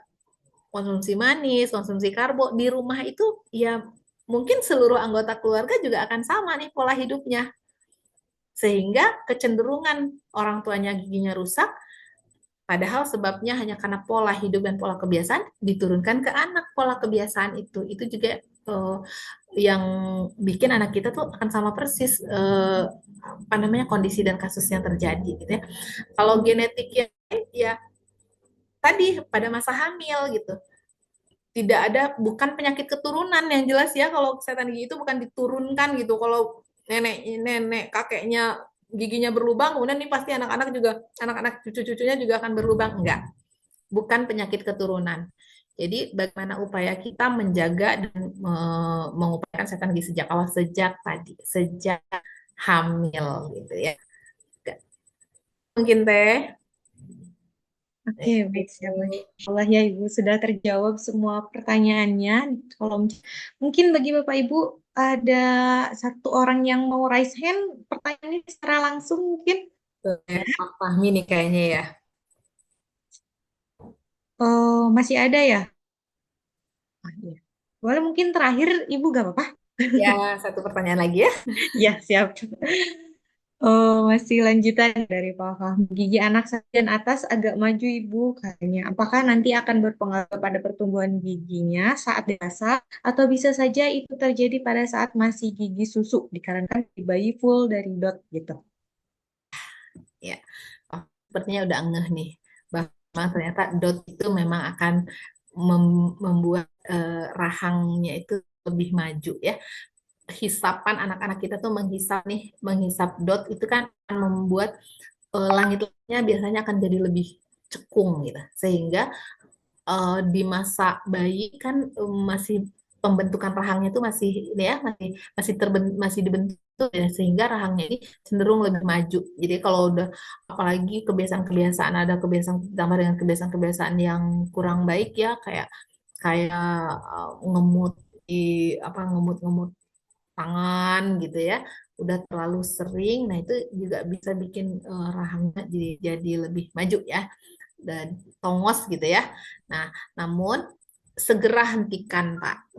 konsumsi manis, konsumsi karbo, di rumah itu ya mungkin seluruh anggota keluarga juga akan sama nih pola hidupnya. Sehingga kecenderungan orang tuanya giginya rusak, padahal sebabnya hanya karena pola hidup dan pola kebiasaan diturunkan ke anak pola kebiasaan itu juga eh, yang bikin anak kita tuh akan sama persis apa namanya kondisi dan kasus yang terjadi gitu ya. Kalau genetiknya ya tadi pada masa hamil gitu tidak ada, bukan penyakit keturunan yang jelas ya, kalau kesehatan gigi itu bukan diturunkan gitu. Kalau nenek nenek kakeknya giginya berlubang, kemudian nih pasti anak-anak juga, anak-anak cucu-cucunya juga akan berlubang. Enggak, bukan penyakit keturunan. Jadi bagaimana upaya kita menjaga dan mengupayakan kesehatan gigi sejak awal, sejak tadi, sejak hamil gitu ya. Mungkin teh. Oke, baik, siap. Masya Allah ya Ibu, sudah terjawab semua pertanyaannya. Kalau mungkin bagi Bapak Ibu ada satu orang yang mau raise hand, pertanyaannya secara langsung mungkin. Pak Fahmi nih kayaknya ya. Oh, masih ada ya? Ah, iya. Boleh mungkin terakhir Ibu gak apa-apa? Ya, satu pertanyaan lagi ya. Ya, siap. Oh, masih lanjutan dari Pak Fahmi. Gigi anak saya dan atas agak maju Ibu katanya. Apakah nanti akan berpengaruh pada pertumbuhan giginya saat dewasa atau bisa saja itu terjadi pada saat masih gigi susu dikarenakan di bayi full dari dot gitu. Ya, oh, sepertinya udah ngeh nih bahwa ternyata dot itu memang akan membuat rahangnya itu lebih maju ya. Hisapan anak-anak kita tuh menghisap nih, menghisap dot itu kan akan membuat langit-langitnya biasanya akan jadi lebih cekung gitu. Sehingga di masa bayi kan masih pembentukan rahangnya itu masih ini ya masih dibentuk ya, sehingga rahangnya ini cenderung lebih maju. Jadi kalau udah apalagi kebiasaan-kebiasaan ada kebiasaan ditambah dengan kebiasaan-kebiasaan yang kurang baik ya kayak kayak ngemut di apa ngemut-ngemut tangan gitu ya udah terlalu sering, nah itu juga bisa bikin rahangnya jadi lebih maju ya dan tongos gitu ya. Nah, namun segera hentikan Pak,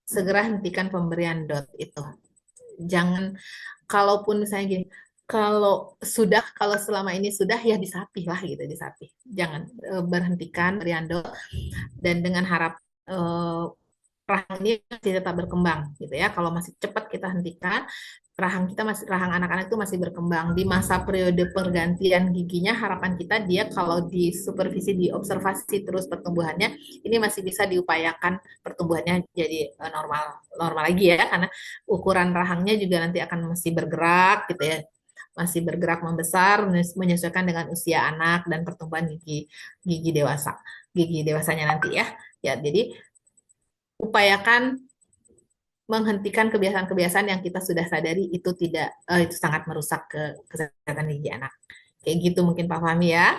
segera hentikan pemberian dot itu. Jangan, kalaupun misalnya gini, kalau selama ini sudah ya disapih lah gitu, disapih. Jangan berhentikan pemberian dot dan dengan harap eh, rahang ini masih tetap berkembang gitu ya. Kalau masih cepat kita hentikan, rahang anak-anak itu masih berkembang. Di masa periode pergantian giginya, harapan kita dia kalau di supervisi, diobservasi terus pertumbuhannya, ini masih bisa diupayakan pertumbuhannya jadi normal normal lagi ya, karena ukuran rahangnya juga nanti akan masih bergerak gitu ya, masih bergerak membesar menyesuaikan dengan usia anak dan pertumbuhan gigi gigi dewasa gigi dewasanya nanti ya. Ya, jadi upayakan menghentikan kebiasaan-kebiasaan yang kita sudah sadari itu tidak itu sangat merusak ke kesehatan gigi anak. Kayak gitu mungkin Pak Fahmi ya.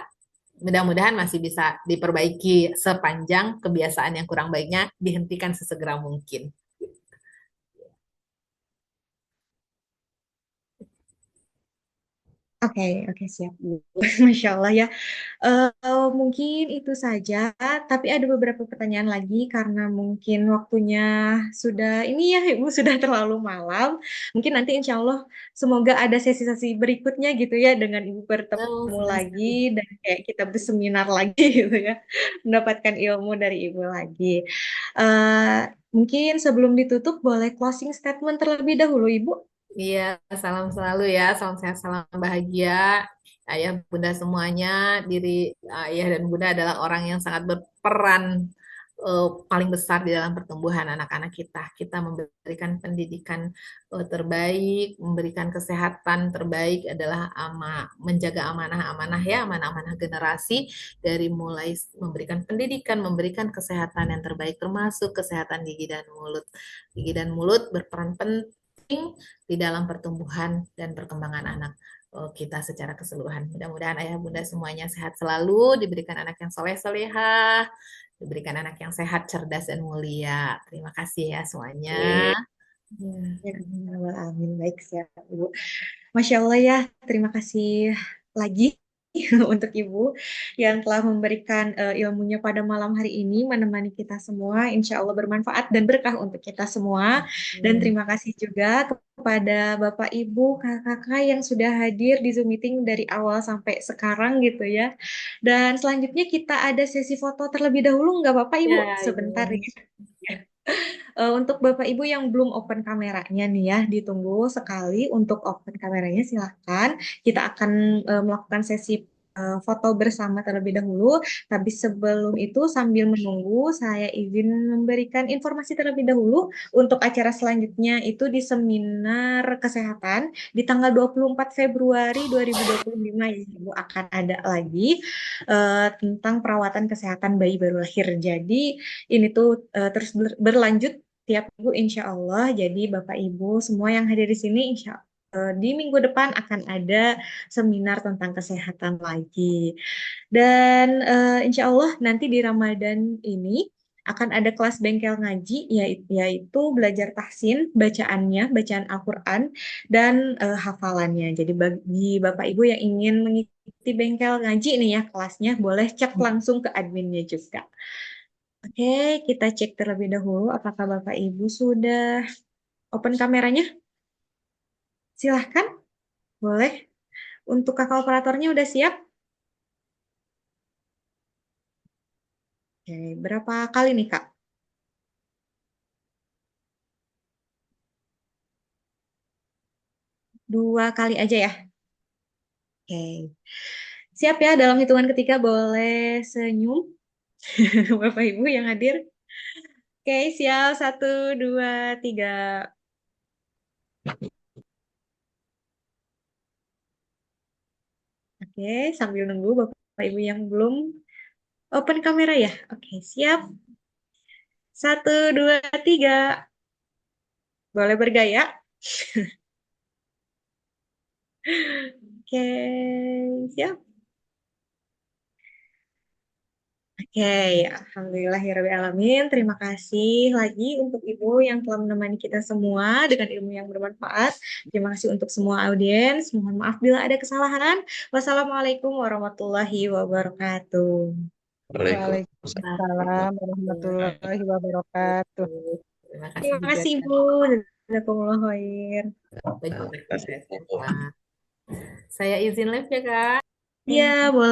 Mudah-mudahan masih bisa diperbaiki sepanjang kebiasaan yang kurang baiknya dihentikan sesegera mungkin. Oke, oke siap Bu. Masya Allah ya. Mungkin itu saja, tapi ada beberapa pertanyaan lagi karena mungkin waktunya sudah ini ya Ibu sudah terlalu malam. Mungkin nanti insya Allah semoga ada sesi-sesi berikutnya gitu ya dengan Ibu Oh, bertemu senang lagi sekali. dan kayak kita berseminar lagi gitu ya, mendapatkan ilmu dari Ibu lagi. Eh, Mungkin sebelum ditutup boleh closing statement terlebih dahulu Ibu. Iya, salam selalu ya, salam sehat, salam bahagia. Ayah, bunda semuanya, diri ayah dan bunda adalah orang yang sangat berperan paling besar di dalam pertumbuhan anak-anak kita. Kita memberikan pendidikan terbaik, memberikan kesehatan terbaik adalah menjaga amanah-amanah ya, amanah-amanah generasi dari mulai memberikan pendidikan, memberikan kesehatan yang terbaik termasuk kesehatan gigi dan mulut. Gigi dan mulut berperan penting di dalam pertumbuhan dan perkembangan anak kita secara keseluruhan. Mudah-mudahan ayah bunda semuanya sehat selalu, diberikan anak yang soleh solehah, diberikan anak yang sehat, cerdas dan mulia. Terima kasih ya semuanya. Ya. Ya, amin, ya rabbal alamin. Baik, siap, Ibu. Masya Allah ya, terima kasih lagi untuk Ibu yang telah memberikan ilmunya pada malam hari ini, menemani kita semua. Insya Allah bermanfaat dan berkah untuk kita semua. Dan terima kasih juga kepada Bapak, Ibu, kakak-kakak yang sudah hadir di Zoom meeting dari awal sampai sekarang gitu ya. Dan selanjutnya kita ada sesi foto terlebih dahulu, nggak Bapak, Ibu? Ya, Sebentar Ibu. ya. Untuk Bapak Ibu yang belum open kameranya nih ya, ditunggu sekali untuk open kameranya silahkan. Kita akan melakukan sesi foto bersama terlebih dahulu. Tapi sebelum itu sambil menunggu, saya izin memberikan informasi terlebih dahulu untuk acara selanjutnya itu di seminar kesehatan di tanggal 24 Februari 2025 ya, Ibu akan ada lagi tentang perawatan kesehatan bayi baru lahir. Jadi ini tuh terus berlanjut tiap minggu insya Allah. Jadi Bapak Ibu semua yang hadir di sini di minggu depan akan ada seminar tentang kesehatan lagi. Dan insya Allah nanti di Ramadan ini akan ada kelas bengkel ngaji yaitu belajar tahsin, bacaannya, bacaan Al-Quran dan hafalannya. Jadi bagi Bapak Ibu yang ingin mengikuti bengkel ngaji nih ya kelasnya boleh cek langsung ke adminnya juga. Oke, kita cek terlebih dahulu apakah Bapak Ibu sudah open kameranya. Silahkan, boleh. Untuk kakak operatornya udah siap? Oke, berapa kali nih Kak? 2 kali aja ya? Oke. Siap ya, dalam hitungan ketiga boleh senyum Bapak Ibu yang hadir. Oke, siap. 1, 2, 3. Oke, sambil nunggu Bapak Ibu yang belum open kamera ya. Oke, siap. 1, 2, 3. Boleh bergaya. Oke, siap. Oke, Alhamdulillahirrahmanirrahim. Terima kasih lagi untuk Ibu yang telah menemani kita semua dengan ilmu yang bermanfaat. Terima kasih untuk semua audiens. Mohon maaf bila ada kesalahan. Wassalamualaikum warahmatullahi wabarakatuh. Waalaikumsalam Waalaikumsalam warahmatullahi wabarakatuh. Terima kasih Terima juga. kasih Ibu. Jazakumullah khair. Bapak juga. Saya izin live ya, Kak. Ya, boleh.